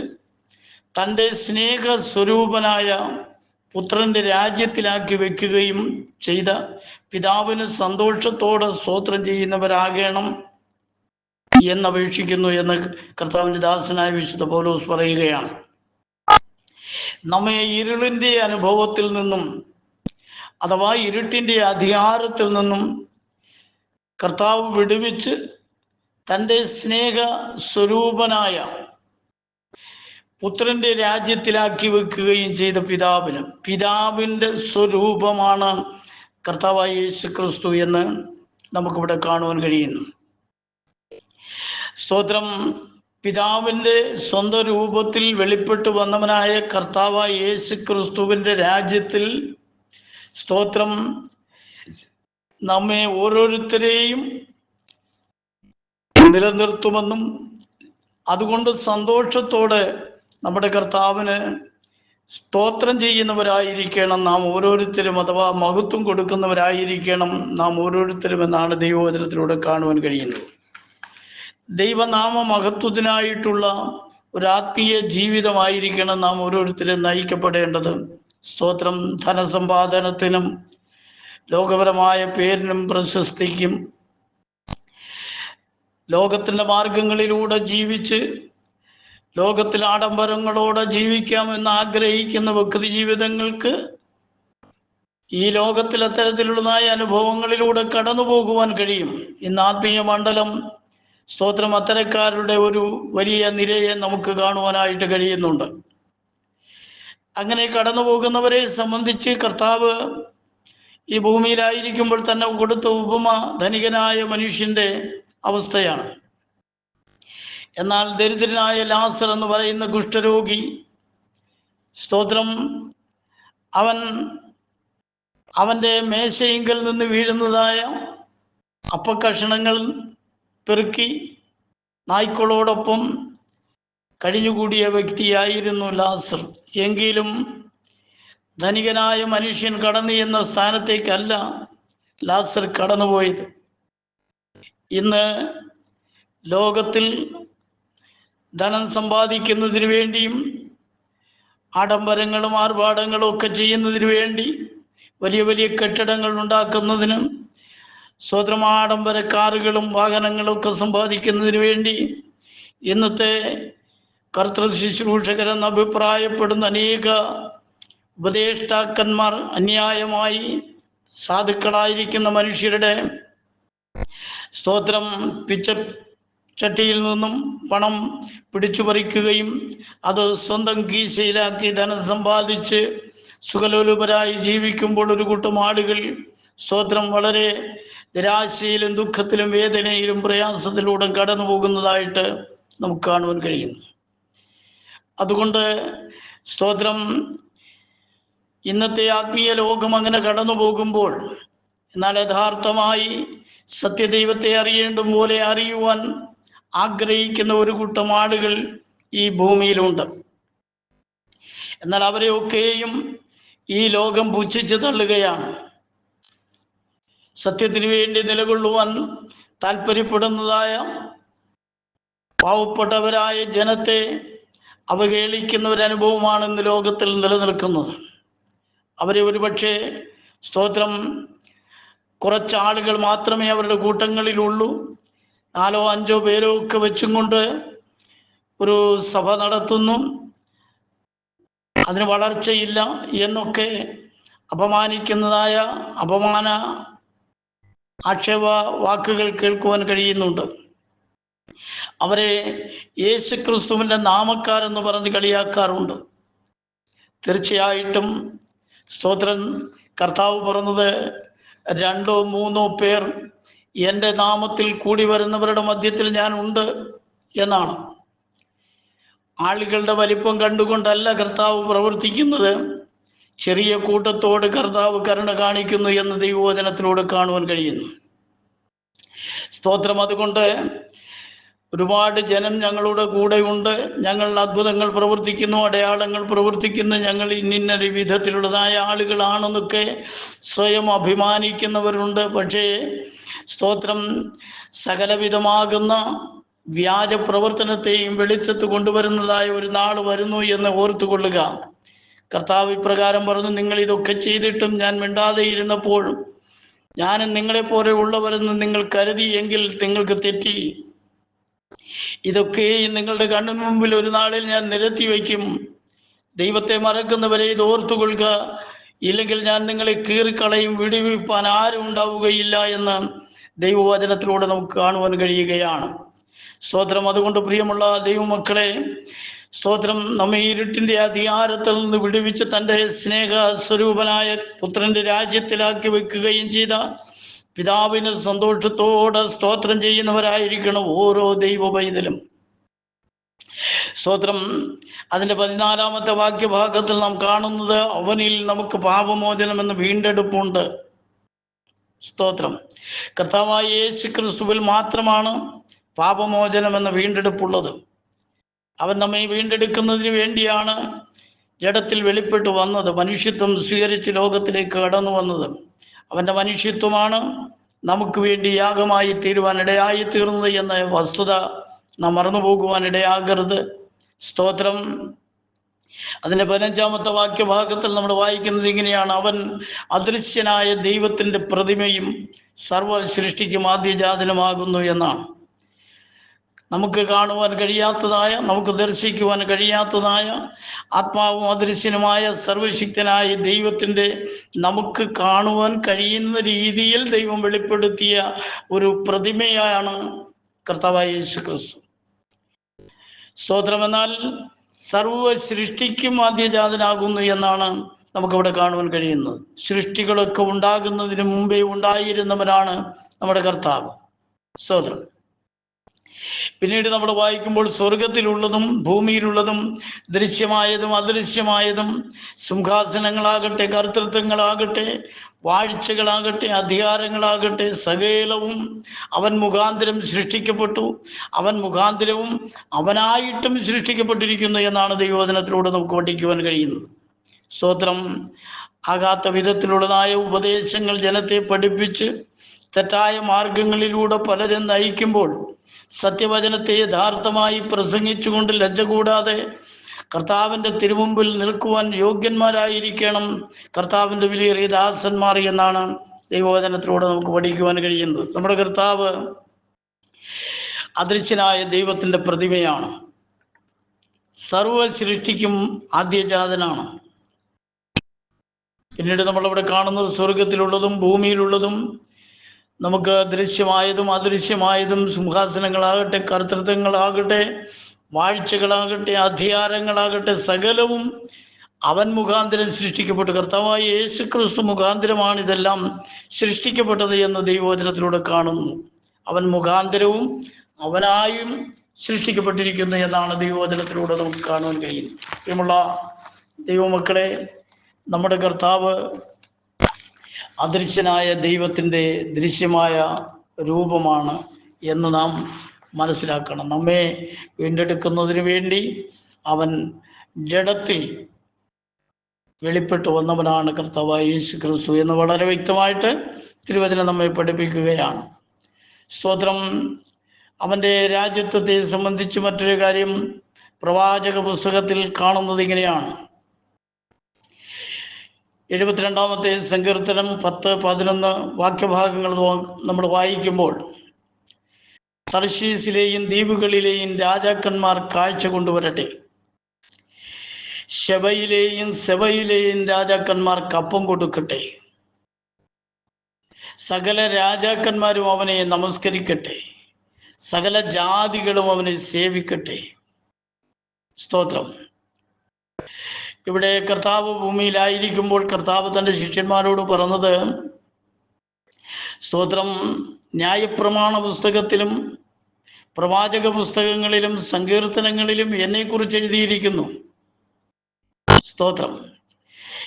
തൻ്റെ സ്നേഹസ്വരൂപനായ പുത്രൻ്റെ രാജ്യത്തിലാക്കി വെക്കുകയും ചെയ്ത പിതാവിന് സന്തോഷത്തോടെ സ്തോത്രം ചെയ്യുന്നവരാകണം എന്നപേക്ഷിക്കുന്നു എന്ന് കർത്താവിൻ്റെ ദാസനായ വിശുദ്ധ പൗലോസ് പറയുകയാണ്. നമ്മെ ഇരുളിൻ്റെ അനുഭവത്തിൽ നിന്നും അഥവാ ഇരുട്ടിൻ്റെ അധികാരത്തിൽ നിന്നും കർത്താവ് വിടുവിച്ച് തൻ്റെ സ്നേഹ സ്വരൂപനായ പുത്രന്റെ രാജ്യത്തിലാക്കി വെക്കുകയും ചെയ്ത പിതാവിൻ്റെ സ്വരൂപമാണ് കർത്താവായ യേശു ക്രിസ്തു എന്ന് നമുക്കിവിടെ കാണുവാൻ കഴിയുന്നു. സ്തോത്രം. പിതാവിൻ്റെ സ്വന്തം രൂപത്തിൽ വെളിപ്പെട്ടു വന്നവനായ കർത്താവായ യേശു ക്രിസ്തുവിൻ്റെ രാജ്യത്തിൽ സ്തോത്രം നമ്മെ ഓരോരുത്തരെയും നിലനിർത്തുമെന്നും അതുകൊണ്ട് സന്തോഷത്തോടെ നമ്മുടെ കർത്താവിന് സ്തോത്രം ചെയ്യുന്നവരായിരിക്കണം നാം ഓരോരുത്തരും, അഥവാ മഹത്വം കൊടുക്കുന്നവരായിരിക്കണം നാം ഓരോരുത്തരും എന്നാണ് ദൈവവചനത്തിലൂടെ കാണുവാൻ കഴിയുന്നത്. ദൈവനാമ മഹത്വത്തിനായിട്ടുള്ള ഒരു ആത്മീയ ജീവിതമായിരിക്കണം നാം ഓരോരുത്തരും നയിക്കപ്പെടേണ്ടത്. സ്തോത്രം. ധനസമ്പാദനത്തിനും ലോകപരമായ പേരിനും പ്രശസ്തിക്കും ലോകത്തിൻ്റെ മാർഗങ്ങളിലൂടെ ജീവിച്ച് ലോകത്തിൽ ആഡംബരങ്ങളോടെ ജീവിക്കാമെന്ന് ആഗ്രഹിക്കുന്ന വ്യക്തി ജീവിതങ്ങൾക്ക് ഈ ലോകത്തിൽ അത്തരത്തിലുള്ളതായ അനുഭവങ്ങളിലൂടെ കടന്നു പോകുവാൻ കഴിയും. ഇന്ന് ആത്മീയ മണ്ഡലം സ്തോത്രം അത്തരക്കാരുടെ ഒരു വലിയ നിരയെ നമുക്ക് കാണുവാനായിട്ട് കഴിയുന്നുണ്ട്. അങ്ങനെ കടന്നു പോകുന്നവരെ സംബന്ധിച്ച് കർത്താവ് ഈ ഭൂമിയിലായിരിക്കുമ്പോൾ തന്നെ കൊടുത്ത ഉപമ ധനികനായ മനുഷ്യന്റെ അവസ്ഥയാണ്. എന്നാൽ ദരിദ്രനായ ലാസർ എന്ന് പറയുന്ന കുഷ്ഠരോഗി സ്തോത്രം അവൻ്റെ മേശയിങ്കൽ നിന്ന് വീഴുന്നതായ അപ്പക്കഷണങ്ങൾ പെറുക്കി നായ്ക്കളോടൊപ്പം കഴിഞ്ഞുകൂടിയ വ്യക്തിയായിരുന്നു ലാസർ. എങ്കിലും ധനികനായ മനുഷ്യൻ കടന്നു എന്ന സ്ഥാനത്തേക്കല്ല ലാസർ കടന്നുപോയത്. ഇന്ന് ലോകത്തിൽ ധനം സമ്പാദിക്കുന്നതിന് വേണ്ടിയും ആഡംബരങ്ങളും ആർഭാടങ്ങളും ഒക്കെ ചെയ്യുന്നതിന് വേണ്ടി വലിയ വലിയ കെട്ടിടങ്ങൾ ഉണ്ടാക്കുന്നതിനും സ്വതന്ത്ര ആഡംബര കാറുകളും വാഹനങ്ങളും ഒക്കെ സമ്പാദിക്കുന്നതിന് വേണ്ടി ഇന്നത്തെ കർത്തൃ ശുശ്രൂഷകരെന്ന് അഭിപ്രായപ്പെടുന്ന അനേക ഉപദേഷ്ടാക്കന്മാർ അന്യായമായി സാധുക്കളായിരിക്കുന്ന മനുഷ്യരുടെ സ്തോത്രം ചട്ടിയിൽ നിന്നും പണം പിടിച്ചു പറിക്കുകയും അത് സ്വന്തം കീശയിലാക്കി ധനം സമ്പാദിച്ച് സുഖലോലുപരായി ജീവിക്കുമ്പോൾ ഒരു കൂട്ടം ആളുകൾ സ്തോത്രം വളരെ നിരാശയിലും ദുഃഖത്തിലും വേദനയിലും പ്രയാസത്തിലൂടെ കടന്നു പോകുന്നതായിട്ട് നമുക്ക് കാണുവാൻ കഴിയുന്നു. അതുകൊണ്ട് സ്തോത്രം ഇന്നത്തെ ആത്മീയ ലോകം അങ്ങനെ കടന്നു പോകുമ്പോൾ എന്നാൽ യഥാർത്ഥമായി സത്യദൈവത്തെ അറിയേണ്ടും പോലെ അറിയുവാൻ ആഗ്രഹിക്കുന്ന ഒരു കൂട്ടം ആളുകൾ ഈ ഭൂമിയിലുണ്ട്. എന്നാൽ അവരെയൊക്കെയും ഈ ലോകം പുച്ഛിച്ച് തള്ളുകയാണ്. സത്യത്തിന് വേണ്ടി നിലകൊള്ളുവാൻ താല്പര്യപ്പെടുന്നതായ പാവപ്പെട്ടവരായ ജനത്തെ അവഹേളിക്കുന്ന ഒരു അനുഭവമാണ് ഇന്ന് ലോകത്തിൽ നിലനിൽക്കുന്നത്. അവരെ ഒരുപക്ഷെ സ്തോത്രം കുറച്ചാളുകൾ മാത്രമേ അവരുടെ കൂട്ടങ്ങളിലുള്ളൂ. 4 or 5 പേരോ ഒക്കെ വെച്ചും കൊണ്ട് ഒരു സഭ നടത്തുന്നു, അതിന് വളർച്ചയില്ല എന്നൊക്കെ അപമാനിക്കുന്നതായ അപമാന ആക്ഷേപ വാക്കുകൾ കേൾക്കുവാൻ കഴിയുന്നുണ്ട്. അവരെ യേശുക്രിസ്തുവിൻ്റെ നാമക്കാരെന്ന് പറഞ്ഞ് കളിയാക്കാറുണ്ട്. തീർച്ചയായിട്ടും സ്തോത്രം കർത്താവ് പറഞ്ഞത് 2 or 3 പേർ എൻ്റെ നാമത്തിൽ കൂടി വരുന്നവരുടെ മധ്യത്തിൽ ഞാൻ ഉണ്ട് എന്നാണ്. ആളുകളുടെ വലിപ്പം കണ്ടുകൊണ്ടല്ല കർത്താവ് പ്രവർത്തിക്കുന്നത്. ചെറിയ കൂട്ടത്തോട് കർത്താവ് കരുണ കാണിക്കുന്നു എന്ന് ദൈവവചനത്തിലൂടെ കാണുവാൻ കഴിയുന്നു. സ്തോത്രം. അതുകൊണ്ട് ഒരുപാട് ജനം ഞങ്ങളുടെ കൂടെ ഉണ്ട്, ഞങ്ങൾ അത്ഭുതങ്ങൾ പ്രവർത്തിക്കുന്നു, അടയാളങ്ങൾ പ്രവർത്തിക്കുന്നു, ഞങ്ങൾ ഇന്ന വിധത്തിലുള്ളതായ ആളുകളാണെന്നൊക്കെ സ്വയം അഭിമാനിക്കുന്നവരുണ്ട്. പക്ഷേ സ്തോത്രം സകലവിധമാകുന്ന വ്യാജ പ്രവർത്തനത്തെയും വെളിച്ചത്ത് കൊണ്ടുവരുന്നതായ ഒരു നാൾ വരുന്നു എന്ന് ഓർത്തുകൊള്ളുക. കർത്താവ് ഇപ്രകാരം പറഞ്ഞു, നിങ്ങൾ ഇതൊക്കെ ചെയ്തിട്ടും ഞാൻ മിണ്ടാതെ ഇരുന്നപ്പോൾ ഞാനും നിങ്ങളെപ്പോലെ ഉള്ളവരെന്ന് നിങ്ങൾ കരുതി എങ്കിൽ നിങ്ങൾക്ക് തെറ്റി. ഇതൊക്കെ നിങ്ങളുടെ കണ്ണിന് മുമ്പിൽ ഒരു നാളിൽ ഞാൻ നിരത്തി വയ്ക്കും. ദൈവത്തെ മറക്കുന്നവരെ ഇത് ഓർത്തുകൊള്ളുക. ഇല്ലെങ്കിൽ ഞാൻ നിങ്ങളെ കീറിക്കളയും, വിടുവിപ്പാൻ ആരും ഉണ്ടാവുകയില്ല എന്ന് ദൈവവചനത്തിലൂടെ നമുക്ക് കാണുവാൻ കഴിയുകയാണ്. സ്തോത്രം. അതുകൊണ്ട് പ്രിയമുള്ള ദൈവമക്കളെ, സ്തോത്രം, നമ്മെ ഇരുട്ടിന്റെ അധികാരത്തിൽ നിന്ന് വിടുവിച്ച് തൻ്റെ സ്നേഹ സ്വരൂപനായ പുത്രന്റെ രാജ്യത്തിലാക്കി വെക്കുകയും ചെയ്ത പിതാവിന് സന്തോഷത്തോടെ സ്തോത്രം ചെയ്യുന്നവരായിരിക്കണം ഓരോ ദൈവ പൈതലും. സ്തോത്രം. അതിൻ്റെ 14-ാമത്തെ വാക്യഭാഗത്തിൽ നാം കാണുന്നത്, അവനിൽ നമുക്ക് പാപമോചനം എന്ന വീണ്ടെടുപ്പുണ്ട്. സ്തോത്രം. കർത്താവായ യേശു ക്രിസ്തുവിൽ മാത്രമാണ് പാപമോചനം എന്ന വീണ്ടെടുപ്പുള്ളത്. അവൻ നമ്മെ വീണ്ടെടുക്കുന്നതിന് വേണ്ടിയാണ് ജഡത്തിൽ വെളിപ്പെട്ടു വന്നത്, മനുഷ്യത്വം സ്വീകരിച്ച് ലോകത്തിലേക്ക് കടന്നു വന്നത്. അവൻ്റെ മനുഷ്യത്വമാണ് നമുക്ക് വേണ്ടി യാഗമായി തീരുവാൻ ഇടയായി തീർന്നത് എന്ന വസ്തുത നാം മറന്നു പോകുവാൻ ഇടയാകരുത്. സ്തോത്രം. അതിൻ്റെ 15-ാമത്തെ വാക്യഭാഗത്തിൽ നമ്മൾ വായിക്കുന്നത് ഇങ്ങനെയാണ്, അവൻ അദൃശ്യനായ ദൈവത്തിൻ്റെ പ്രതിമയും സർവ്വ സൃഷ്ടിക്കും ആദ്യജാതനുമാകുന്നു എന്നാണ്. നമുക്ക് കാണുവാൻ കഴിയാത്തതായ, നമുക്ക് ദർശിക്കുവാൻ കഴിയാത്തതായ, ആത്മാവും അദൃശ്യനുമായ സർവശക്തനായ ദൈവത്തിൻ്റെ നമുക്ക് കാണുവാൻ കഴിയുന്ന രീതിയിൽ ദൈവം വെളിപ്പെടുത്തിയ ഒരു പ്രതിമയാണ് കർത്താവായ യേശു ക്രിസ്തു. സ്തോത്രം. എന്നാൽ സർവ്വ സൃഷ്ടിക്കും ആദ്യജാതനാകുന്നു എന്നാണ് നമുക്കവിടെ കാണുവാൻ കഴിയുന്നത്. സൃഷ്ടികളൊക്കെ ഉണ്ടാകുന്നതിന് മുമ്പേ ഉണ്ടായിരുന്നവനാണ് നമ്മുടെ കർത്താവ്. സ്തോത്രം. പിന്നീട് നമ്മൾ വായിക്കുമ്പോൾ സ്വർഗത്തിലുള്ളതും ഭൂമിയിലുള്ളതും ദൃശ്യമായതും അദൃശ്യമായതും സിംഹാസനങ്ങളാകട്ടെ, കർത്തൃത്വങ്ങളാകട്ടെ, വാഴ്ചകളാകട്ടെ, അധികാരങ്ങളാകട്ടെ, സകലവും അവൻ മുഖാന്തരം സൃഷ്ടിക്കപ്പെട്ടു, അവൻ മുഖാന്തരവും അവനായിട്ടും സൃഷ്ടിക്കപ്പെട്ടിരിക്കുന്നു എന്നാണ് ദൈവവചനത്തിലൂടെ നമുക്ക് പഠിക്കുവാൻ കഴിയുന്നത്. സ്തോത്രം. ആകാത്ത വിധത്തിലുള്ളതായ ഉപദേശങ്ങൾ ജനത്തെ പഠിപ്പിച്ച് തെറ്റായ മാർഗങ്ങളിലൂടെ പലരും നയിക്കുമ്പോൾ സത്യവചനത്തെ യഥാർത്ഥമായി പ്രസംഗിച്ചുകൊണ്ട് ലജ്ജ കൂടാതെ കർത്താവിൻ്റെ തിരുമുമ്പിൽ നിൽക്കുവാൻ യോഗ്യന്മാരായിരിക്കണം കർത്താവിൻ്റെ വിലയേറിയ ദാസന്മാർ എന്നാണ് ദൈവവചനത്തിലൂടെ നമുക്ക് പഠിക്കുവാൻ കഴിയുന്നത്. നമ്മുടെ കർത്താവ് അദൃശ്യനായ ദൈവത്തിൻ്റെ പ്രതിമയാണ്, സർവ്വ സൃഷ്ടിക്കും ആദ്യജാതനാണ്. പിന്നീട് നമ്മളവിടെ കാണുന്നത് സ്വർഗത്തിലുള്ളതും ഭൂമിയിലുള്ളതും നമുക്ക് ദൃശ്യമായതും അദൃശ്യമായതും സിംഹാസനങ്ങളാകട്ടെ, കർത്തൃത്വങ്ങളാകട്ടെ, വാഴ്ചകളാകട്ടെ, അധികാരങ്ങളാകട്ടെ, സകലവും അവൻ മുഖാന്തരം സൃഷ്ടിക്കപ്പെട്ടു. കർത്താവായ യേശു ക്രിസ്തു മുഖാന്തരമാണ് ഇതെല്ലാം സൃഷ്ടിക്കപ്പെട്ടത് എന്ന് ദൈവവചനത്തിലൂടെ കാണുന്നു. അവൻ മുഖാന്തരവും അവനായും സൃഷ്ടിക്കപ്പെട്ടിരിക്കുന്നു എന്നാണ് ദൈവവചനത്തിലൂടെ നമുക്ക് കാണുവാൻ കഴിയുന്നത്. പ്രിയമുള്ള ദൈവമക്കളെ, നമ്മുടെ കർത്താവ് അദൃശ്യനായ ദൈവത്തിൻ്റെ ദൃശ്യമായ രൂപമാണ് എന്ന് നാം മനസ്സിലാക്കണം. നമ്മെ വീണ്ടെടുക്കുന്നതിന് വേണ്ടി അവൻ ജഡത്തിൽ വെളിപ്പെട്ടു വന്നവനാണ് കർത്താവായ യേശു ക്രിസ്തു എന്ന് വളരെ വ്യക്തമായിട്ട് തിരുവചനം നമ്മെ പഠിപ്പിക്കുകയാണ്. സ്തോത്രം. അവൻ്റെ രാജ്യത്വത്തെ സംബന്ധിച്ച് മറ്റൊരു കാര്യം പ്രവാചക പുസ്തകത്തിൽ കാണുന്നത് ഇങ്ങനെയാണ്. 72-ാമത്തെ സങ്കീർത്തനം 10-11 വാക്യഭാഗങ്ങൾ നമ്മൾ വായിക്കുമ്പോൾ, തർശീസിലെയും ദ്വീപുകളിലെയും രാജാക്കന്മാർ കാഴ്ച കൊണ്ടുവരട്ടെ, സെബയിലെയും രാജാക്കന്മാർ കപ്പം കൊടുക്കട്ടെ, സകല രാജാക്കന്മാരും അവനെ നമസ്കരിക്കട്ടെ, സകല ജാതികളും അവനെ സേവിക്കട്ടെ. സ്തോത്രം. ഇവിടെ കർത്താവ് ഭൂമിയിലായിരിക്കുമ്പോൾ കർത്താവ് തൻ്റെ ശിഷ്യന്മാരോട് പറഞ്ഞത്, സ്തോത്രം, ന്യായപ്രമാണ പുസ്തകത്തിലും പ്രവാചക പുസ്തകങ്ങളിലും സങ്കീർത്തനങ്ങളിലും എന്നെക്കുറിച്ച് എഴുതിയിരിക്കുന്നു. സ്തോത്രം.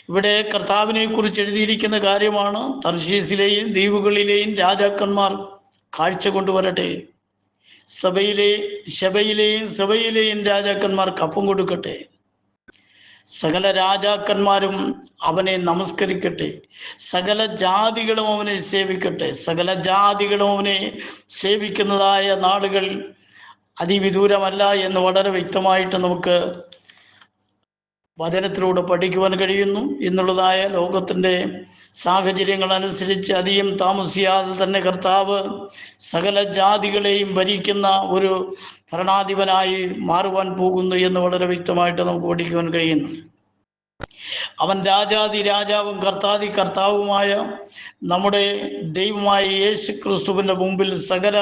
ഇവിടെ കർത്താവിനെ കുറിച്ച് എഴുതിയിരിക്കുന്ന കാര്യമാണ്. തർശീസിലെയും ദ്വീപുകളിലെയും രാജാക്കന്മാർ കാഴ്ച കൊണ്ടുവരട്ടെ, സഭയിലെയും രാജാക്കന്മാർ കപ്പം കൊടുക്കട്ടെ, സകല രാജാക്കന്മാരും അവനെ നമസ്കരിക്കട്ടെ, സകല ജാതികളും അവനെ സേവിക്കട്ടെ. സകല ജാതികളും അവനെ സേവിക്കുന്നതായ നാളുകൾ അതിവിദൂരമല്ല എന്ന് വളരെ വ്യക്തമായിട്ട് നമുക്ക് വചനത്തിലൂടെ പഠിക്കുവാൻ കഴിയുന്നു. എന്നുള്ളതായ ലോകത്തിൻ്റെ സാഹചര്യങ്ങൾ അനുസരിച്ച് അധികം താമസിയാതെ തന്നെ കർത്താവ് സകല ജാതികളെയും ഭരിക്കുന്ന ഒരു ഭരണാധിപനായി മാറുവാൻ പോകുന്നു എന്ന് വളരെ വ്യക്തമായിട്ട് നമുക്ക് പഠിക്കുവാൻ കഴിയുന്നു. അവൻ രാജാതി രാജാവും കർത്താതി കർത്താവുമായ നമ്മുടെ ദൈവമായ യേശു ക്രിസ്തുവിൻ്റെ മുമ്പിൽ സകല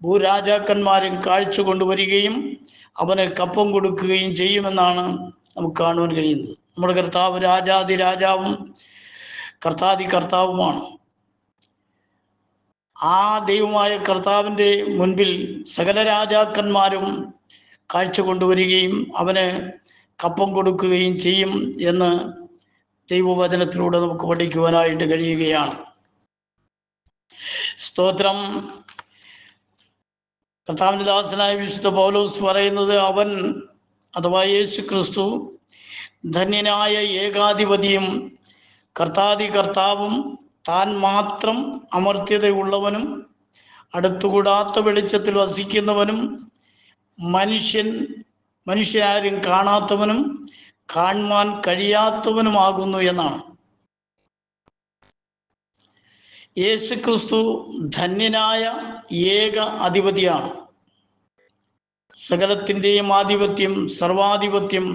ഭൂരാജാക്കന്മാരും കാഴ്ച കൊണ്ടുവരികയും അവന് കപ്പം കൊടുക്കുകയും ചെയ്യുമെന്നാണ് നമുക്ക് കാണുവാൻ കഴിയുന്നത്. നമ്മുടെ കർത്താവ് രാജാതി രാജാവും കർത്താതി കർത്താവുമാണ്. ആ ദൈവമായ കർത്താവിൻ്റെ മുൻപിൽ സകല രാജാക്കന്മാരും കാഴ്ച കൊണ്ടുവരികയും അവന് കപ്പം കൊടുക്കുകയും ചെയ്യും എന്ന് ദൈവവചനത്തിലൂടെ നമുക്ക് പഠിക്കുവാനായിട്ട് കഴിയുകയാണ്. സ്തോത്രം. കർത്താവിൻ്റെ ദാസനായ വിശുദ്ധ പൗലോസ് പറയുന്നത്, അവൻ അഥവാ യേശു ക്രിസ്തു ധന്യനായ ഏകാധിപതിയും കർത്താതി കർത്താവും താൻ മാത്രം അമർത്യതയുള്ളവനും അടുത്തുകൂടാത്ത വെളിച്ചത്തിൽ വസിക്കുന്നവനും മനുഷ്യരാരും കാണാത്തവനും കാണുവാൻ കഴിയാത്തവനുമാകുന്നു എന്നാണ്. യേശു ക്രിസ്തു ധന്യനായ ഏക അധിപതിയാണ്. സകലത്തിൻ്റെയും ആധിപത്യം, സർവാധിപത്യം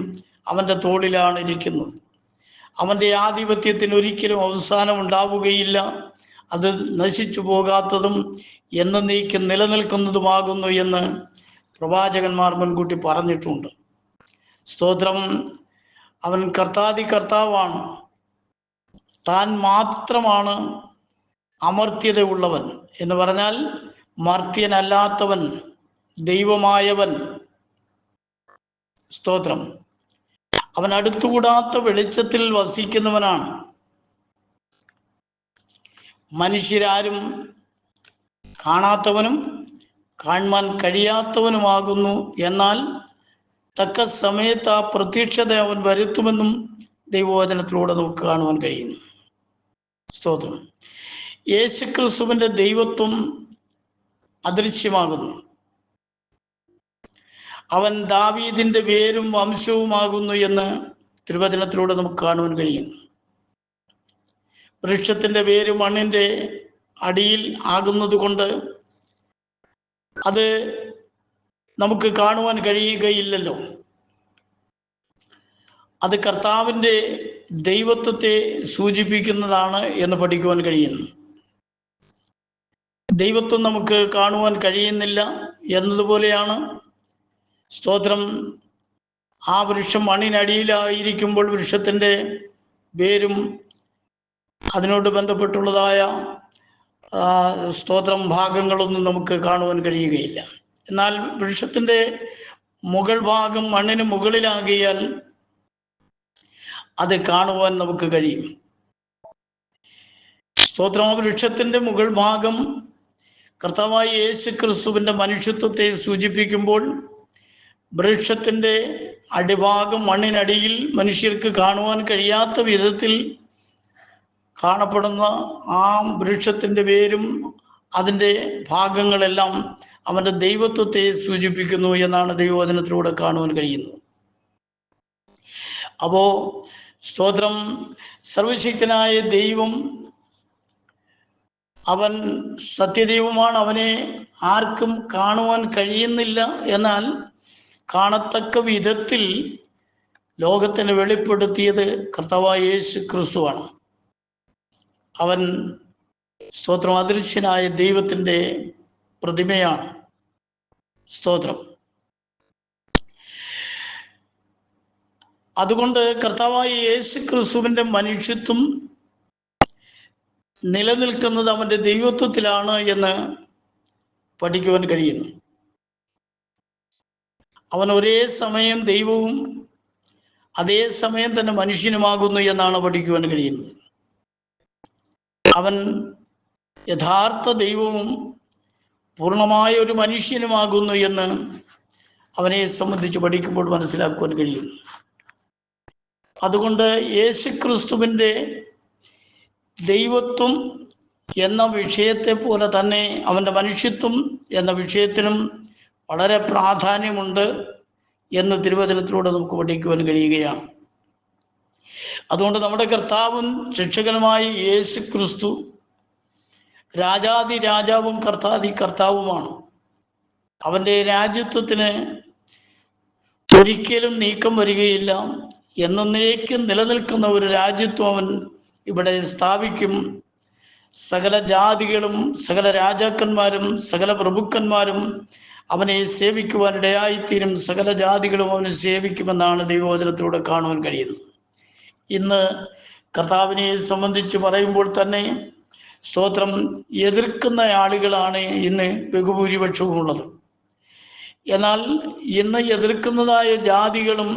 അവൻ്റെ തോളിലാണ് ഇരിക്കുന്നത്. അവൻ്റെ ആധിപത്യത്തിന് ഒരിക്കലും അവസാനം ഉണ്ടാവുകയില്ല. അത് നശിച്ചു പോകാത്തതും എന്നേക്കും നിലനിൽക്കുന്നതുമാകുന്നു എന്ന് പ്രവാചകന്മാർ മുൻകൂട്ടി പറഞ്ഞിട്ടുണ്ട്. സ്തോത്രം. അവൻ കർത്താതി കർത്താവാണ്. താൻ മാത്രമാണ് അമർത്യതയുള്ളവൻ എന്ന് പറഞ്ഞാൽ മർത്യനല്ലാത്തവൻ, ദൈവമായവൻ. സ്തോത്രം. അവൻ അടുത്തുകൂടാത്ത വെളിച്ചത്തിൽ വസിക്കുന്നവനാണ്. മനുഷ്യരാരും കാണാത്തവനും കാണുവാൻ കഴിയാത്തവനുമാകുന്നു. എന്നാൽ തക്ക സമയത്ത് ആ പ്രത്യക്ഷത അവൻ വരുത്തുമെന്നും ദൈവവചനത്തിലൂടെ നമുക്ക് കാണുവാൻ കഴിയുന്നു. സ്തോത്രം. യേശുക്രിസ്തുവിൻ്റെ ദൈവത്വം അദൃശ്യമാകുന്നു. അവൻ ദാവീദിന്റെ വേരും വംശവുമാകുന്നു എന്ന് തിരുവചനത്തിലൂടെ നമുക്ക് കാണുവാൻ കഴിയുന്നു. വൃക്ഷത്തിന്റെ വേര് മണ്ണിന്റെ അടിയിൽ ആകുന്നത് കൊണ്ട് അത് നമുക്ക് കാണുവാൻ കഴിയുകയില്ലല്ലോ. അത് കർത്താവിൻ്റെ ദൈവത്വത്തെ സൂചിപ്പിക്കുന്നതാണ് എന്ന് പഠിക്കുവാൻ കഴിയുന്നു. ദൈവത്വം നമുക്ക് കാണുവാൻ കഴിയുന്നില്ല എന്നതുപോലെയാണ്. സ്തോത്രം. ആ വൃക്ഷം മണ്ണിനടിയിലായിരിക്കുമ്പോൾ വൃക്ഷത്തിൻ്റെ വേരും അതിനോട് ബന്ധപ്പെട്ടുള്ളതായ സ്തോത്രം ഭാഗങ്ങളൊന്നും നമുക്ക് കാണുവാൻ കഴിയുകയില്ല. എന്നാൽ വൃക്ഷത്തിൻ്റെ മുകൾ ഭാഗം മണ്ണിന് മുകളിലാകിയാൽ അത് കാണുവാൻ നമുക്ക് കഴിയും. സ്തോത്രം. ആ വൃക്ഷത്തിൻ്റെ മുകൾ ഭാഗം കർത്താവായ യേശു ക്രിസ്തുവിൻ്റെ മനുഷ്യത്വത്തെ സൂചിപ്പിക്കുമ്പോൾ വൃക്ഷത്തിൻ്റെ അടിഭാഗം മണ്ണിനടിയിൽ മനുഷ്യർക്ക് കാണുവാൻ കഴിയാത്ത വിധത്തിൽ കാണപ്പെടുന്ന ആ വൃക്ഷത്തിൻ്റെ വേരും അതിൻ്റെ ഭാഗങ്ങളെല്ലാം അവൻ്റെ ദൈവത്വത്തെ സൂചിപ്പിക്കുന്നു എന്നാണ് ദൈവവചനത്തിലൂടെ കാണുവാൻ കഴിയുന്നത്. അപ്പോ സ്തോത്രം. സർവശക്തനായ ദൈവം അവൻ സത്യദൈവമാണ്. അവനെ ആർക്കും കാണുവാൻ കഴിയുന്നില്ല. എന്നാൽ കാണത്തക്ക വിധത്തിൽ ലോകത്തിന് വെളിപ്പെടുത്തിയത് കർത്താവായ യേശു ക്രിസ്തുവാണ്. അവൻ സ്തോത്രം അദൃശ്യനായ ദൈവത്തിൻ്റെ പ്രതിമയാണ്. സ്തോത്രം. അതുകൊണ്ട് കർത്താവായ യേശു ക്രിസ്തുവിൻ്റെ മനുഷ്യത്വം നിലനിൽക്കുന്നത് അവൻ്റെ ദൈവത്വത്തിലാണ് എന്ന് പഠിക്കുവാൻ കഴിയുന്നു. അവൻ ഒരേ സമയം ദൈവവും അതേ സമയം തന്നെ മനുഷ്യനുമാകുന്നു എന്നാണ് പഠിക്കുവാൻ കഴിയുന്നത്. അവൻ യഥാർത്ഥ ദൈവവും പൂർണ്ണമായ ഒരു മനുഷ്യനുമാകുന്നു എന്ന് അവനെ സംബന്ധിച്ച് പഠിക്കുമ്പോൾ മനസ്സിലാക്കുവാൻ കഴിയുന്നു. അതുകൊണ്ട് യേശുക്രിസ്തുവിൻ്റെ ദൈവത്വം എന്ന വിഷയത്തെ പോലെ തന്നെ അവൻ്റെ മനുഷ്യത്വം എന്ന വിഷയത്തിനും വളരെ പ്രാധാന്യമുണ്ട് എന്ന് തിരുവചനത്തിലൂടെ നമുക്ക് പഠിക്കുവാൻ കഴിയുകയാണ്. അതുകൊണ്ട് നമ്മുടെ കർത്താവും രക്ഷകനുമായ യേശു ക്രിസ്തു രാജാതി രാജാവും കർത്താതി കർത്താവുമാണ്. അവൻ്റെ രാജ്യത്വത്തിന് ഒരിക്കലും നീക്കം വരികയില്ല. എന്നേക്കും നിലനിൽക്കുന്ന ഒരു രാജ്യത്വം അവൻ ഇവിടെ സ്ഥാപിക്കും. സകല ജാതികളും സകല രാജാക്കന്മാരും സകല പ്രഭുക്കന്മാരും അവനെ സേവിക്കുവാനിടയായിത്തീരും. സകല ജാതികളും അവനെ സേവിക്കുമെന്നാണ് ദൈവവചനത്തിലൂടെ കാണുവാൻ കഴിയുന്നത്. ഇന്ന് കർത്താവിനെ സംബന്ധിച്ച് പറയുമ്പോൾ തന്നെ സ്തോത്രം, എതിർക്കുന്ന ആളുകളാണ് ഇന്ന് ബഹുഭൂരിപക്ഷവും ഉള്ളത്. എന്നാൽ ഇന്ന് എതിർക്കുന്നതായ ജാതികളും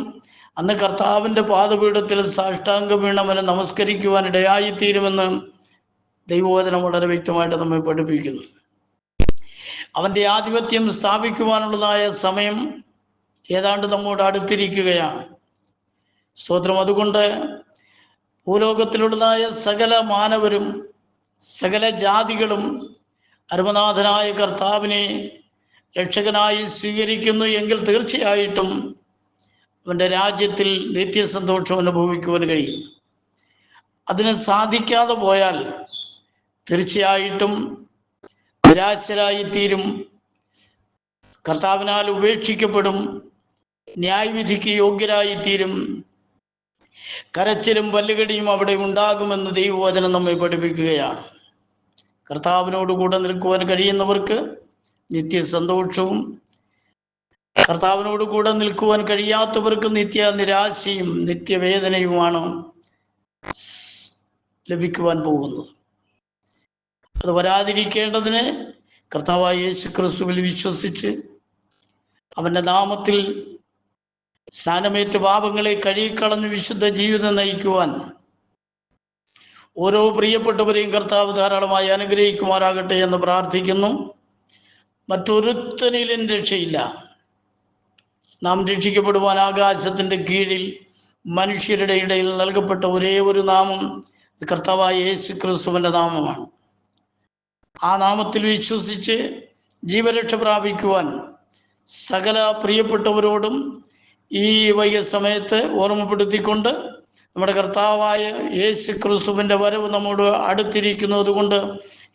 അന്ന് കർത്താവിൻ്റെ പാദപീഠത്തിൽ സാഷ്ടാംഗം വീണവനെ നമസ്കരിക്കുവാനിടയായിത്തീരുമെന്ന് ദൈവവചനം വളരെ വ്യക്തമായിട്ട് നമ്മെ പഠിപ്പിക്കുന്നു. അവൻ്റെ ആധിപത്യം സ്ഥാപിക്കുവാനുള്ളതായ സമയം ഏതാണ്ട് നമ്മോട് അടുത്തിരിക്കുകയാണ്. സ്തോത്രം. അതുകൊണ്ട് ഭൂലോകത്തിലുള്ളതായ സകല മാനവരും സകല ജാതികളും അരുമനാഥനായ കർത്താവിനെ രക്ഷകനായി സ്വീകരിക്കുന്നു എങ്കിൽ തീർച്ചയായിട്ടും അവൻ്റെ രാജ്യത്തിൽ നിത്യസന്തോഷം അനുഭവിക്കുവാൻ കഴിയും. അതിന് സാധിക്കാതെ പോയാൽ തീർച്ചയായിട്ടും നിരാശരായിത്തീരും, കർത്താവിനാൽ ഉപേക്ഷിക്കപ്പെടും, ന്യായവിധിക്ക് യോഗ്യരായിത്തീരും, കരച്ചിലും പല്ലുകടിയും അവിടെ ഉണ്ടാകുമെന്ന് ദൈവവചനം നമ്മെ പഠിപ്പിക്കുകയാണ്. കർത്താവിനോടുകൂടെ നിൽക്കുവാൻ കഴിയുന്നവർക്ക് നിത്യസന്തോഷവും, കർത്താവിനോട് കൂടെ നിൽക്കുവാൻ കഴിയാത്തവർക്ക് നിത്യ നിരാശയും നിത്യവേദനയുമാണ് ലഭിക്കുവാൻ പോകുന്നത്. അത് വരാതിരിക്കേണ്ടതിന് കർത്താവായ യേശു ക്രിസ്തുവിൽ വിശ്വസിച്ച് അവൻ്റെ നാമത്തിൽ സ്നാനമേറ്റ് പാപങ്ങളെ കഴുകിക്കളഞ്ഞ് വിശുദ്ധ ജീവിതം നയിക്കുവാൻ ഓരോ പ്രിയപ്പെട്ടവരെയും കർത്താവ് ധാരാളമായി അനുഗ്രഹിക്കുമാറാകട്ടെ എന്ന് പ്രാർത്ഥിക്കുന്നു. മറ്റൊരുത്തനിലും രക്ഷയില്ല. നാം രക്ഷിക്കപ്പെടുവാൻ ആകാശത്തിൻ്റെ കീഴിൽ മനുഷ്യരുടെ ഇടയിൽ നൽകപ്പെട്ട ഒരേ ഒരു നാമം കർത്താവായ യേശു ക്രിസ്തുവിൻ്റെ നാമമാണ്. ആ നാമത്തിൽ വിശ്വസിച്ച് ജീവരക്ഷ പ്രാപിക്കുവാൻ സകല പ്രിയപ്പെട്ടവരോടും ഈ വൈകിയ സമയത്ത് ഓർമ്മപ്പെടുത്തിക്കൊണ്ട് നമ്മുടെ കർത്താവായ യേശു ക്രിസ്തുവിൻ്റെ വരവ് നമ്മോട് അടുത്തിരിക്കുന്നത് കൊണ്ട്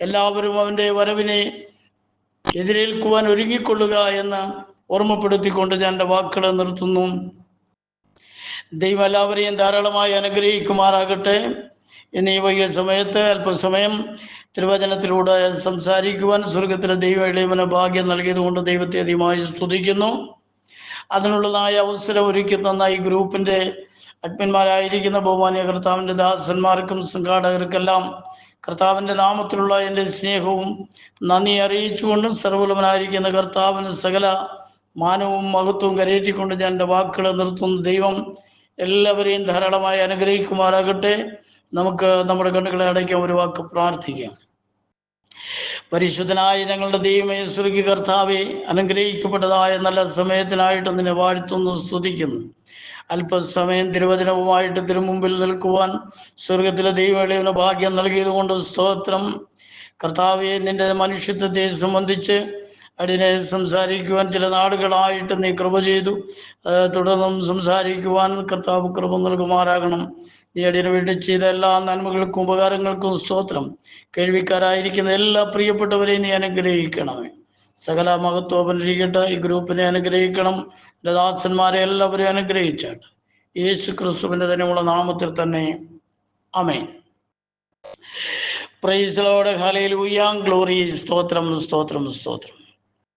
എല്ലാവരും അവൻ്റെ വരവിനെ എതിരേൽക്കുവാൻ ഒരുങ്ങിക്കൊള്ളുക എന്ന് ഓർമ്മപ്പെടുത്തിക്കൊണ്ട് ഞാൻ എൻ്റെ വാക്കുകൾ നിർത്തുന്നു. ദൈവം എല്ലാവരെയും ധാരാളമായി അനുഗ്രഹിക്കുമാറാകട്ടെ. എന്നീ വൈകിയ സമയത്ത് അല്പസമയം തിരുവചനത്തിലൂടെ സംസാരിക്കുവാൻ സ്വർഗത്തിലെ ദൈവം ഇളയമന ഭാഗ്യം നൽകിയത് കൊണ്ട് ദൈവത്തെ അധികമായി സ്തുതിക്കുന്നു. അതിനുള്ളതായ അവസരം ഒരുക്കി തന്ന ഈ ഗ്രൂപ്പിൻ്റെ അഡ്മിന്മാരായിരിക്കുന്ന ബഹുമാന്യ കർത്താവിൻ്റെ ദാസന്മാർക്കും സംഘാടകർക്കെല്ലാം കർത്താവിൻ്റെ നാമത്തിലുള്ള എൻ്റെ സ്നേഹവും നന്ദി അറിയിച്ചുകൊണ്ടും സർവ്വലഭനായിരിക്കുന്ന കർത്താവിന് സകല മാനവും മഹത്വവും കരയേറ്റിക്കൊണ്ട് ഞാൻ എൻ്റെ വാക്കുകൾ നിർത്തുന്നു. ദൈവം എല്ലാവരെയും ധാരാളമായി അനുഗ്രഹിക്കുമാറാകട്ടെ. നമുക്ക് നമ്മുടെ കണ്ണുകളെ അടയ്ക്കാൻ ഒരു വാക്ക് പ്രാർത്ഥിക്കാം. പരിശുദ്ധനായ ഞങ്ങളുടെ ദൈവമേ, സ്വർഗ്ഗീയ കർത്താവേ, അനുഗ്രഹിക്കപ്പെട്ടതായ നല്ല സമയത്തിനായിട്ട് നിന്നെ വാഴ്ത്തുന്നു, സ്തുതിക്കുന്നു. അല്പസമയം തിരുവചനവുമായിട്ട് തിരുമുമ്പിൽ നിൽക്കുവാൻ സ്വർഗത്തിലെ ദൈവം ഭാഗ്യം നൽകിയത് കൊണ്ട് സ്തോത്രം. കർത്താവെ, നിന്റെ മനുഷ്യത്വത്തെ സംബന്ധിച്ച് അടിനെ സംസാരിക്കുവാൻ ചില നാടുകളായിട്ട് നീ കൃപ ചെയ്തു. തുടർന്നും സംസാരിക്കുവാൻ കർത്താവ് കൃപ നൽകുമാറാകണം. നീ അടിന് വേണ്ടി ചെയ്ത എല്ലാ നന്മകൾക്കും ഉപകാരങ്ങൾക്കും സ്തോത്രം. കേൾവിക്കാരായിരിക്കുന്ന എല്ലാ പ്രിയപ്പെട്ടവരെയും നീ അനുഗ്രഹിക്കണമേ. സകല മഹത്വം അനുഗ്രഹിക്കട്ടെ. ഈ ഗ്രൂപ്പിനെ അനുഗ്രഹിക്കണം. എൻ്റെ ദാസന്മാരെ എല്ലാവരെയും അനുഗ്രഹിച്ചാട്ട് യേശു ക്രിസ്തുവിൻ്റെ തന്നെയുള്ള നാമത്തിൽ തന്നെ ആമേൻ. Praise the Lord. Hallelujah. Glory. സ്തോത്രം, സ്തോത്രം, സ്തോത്രം.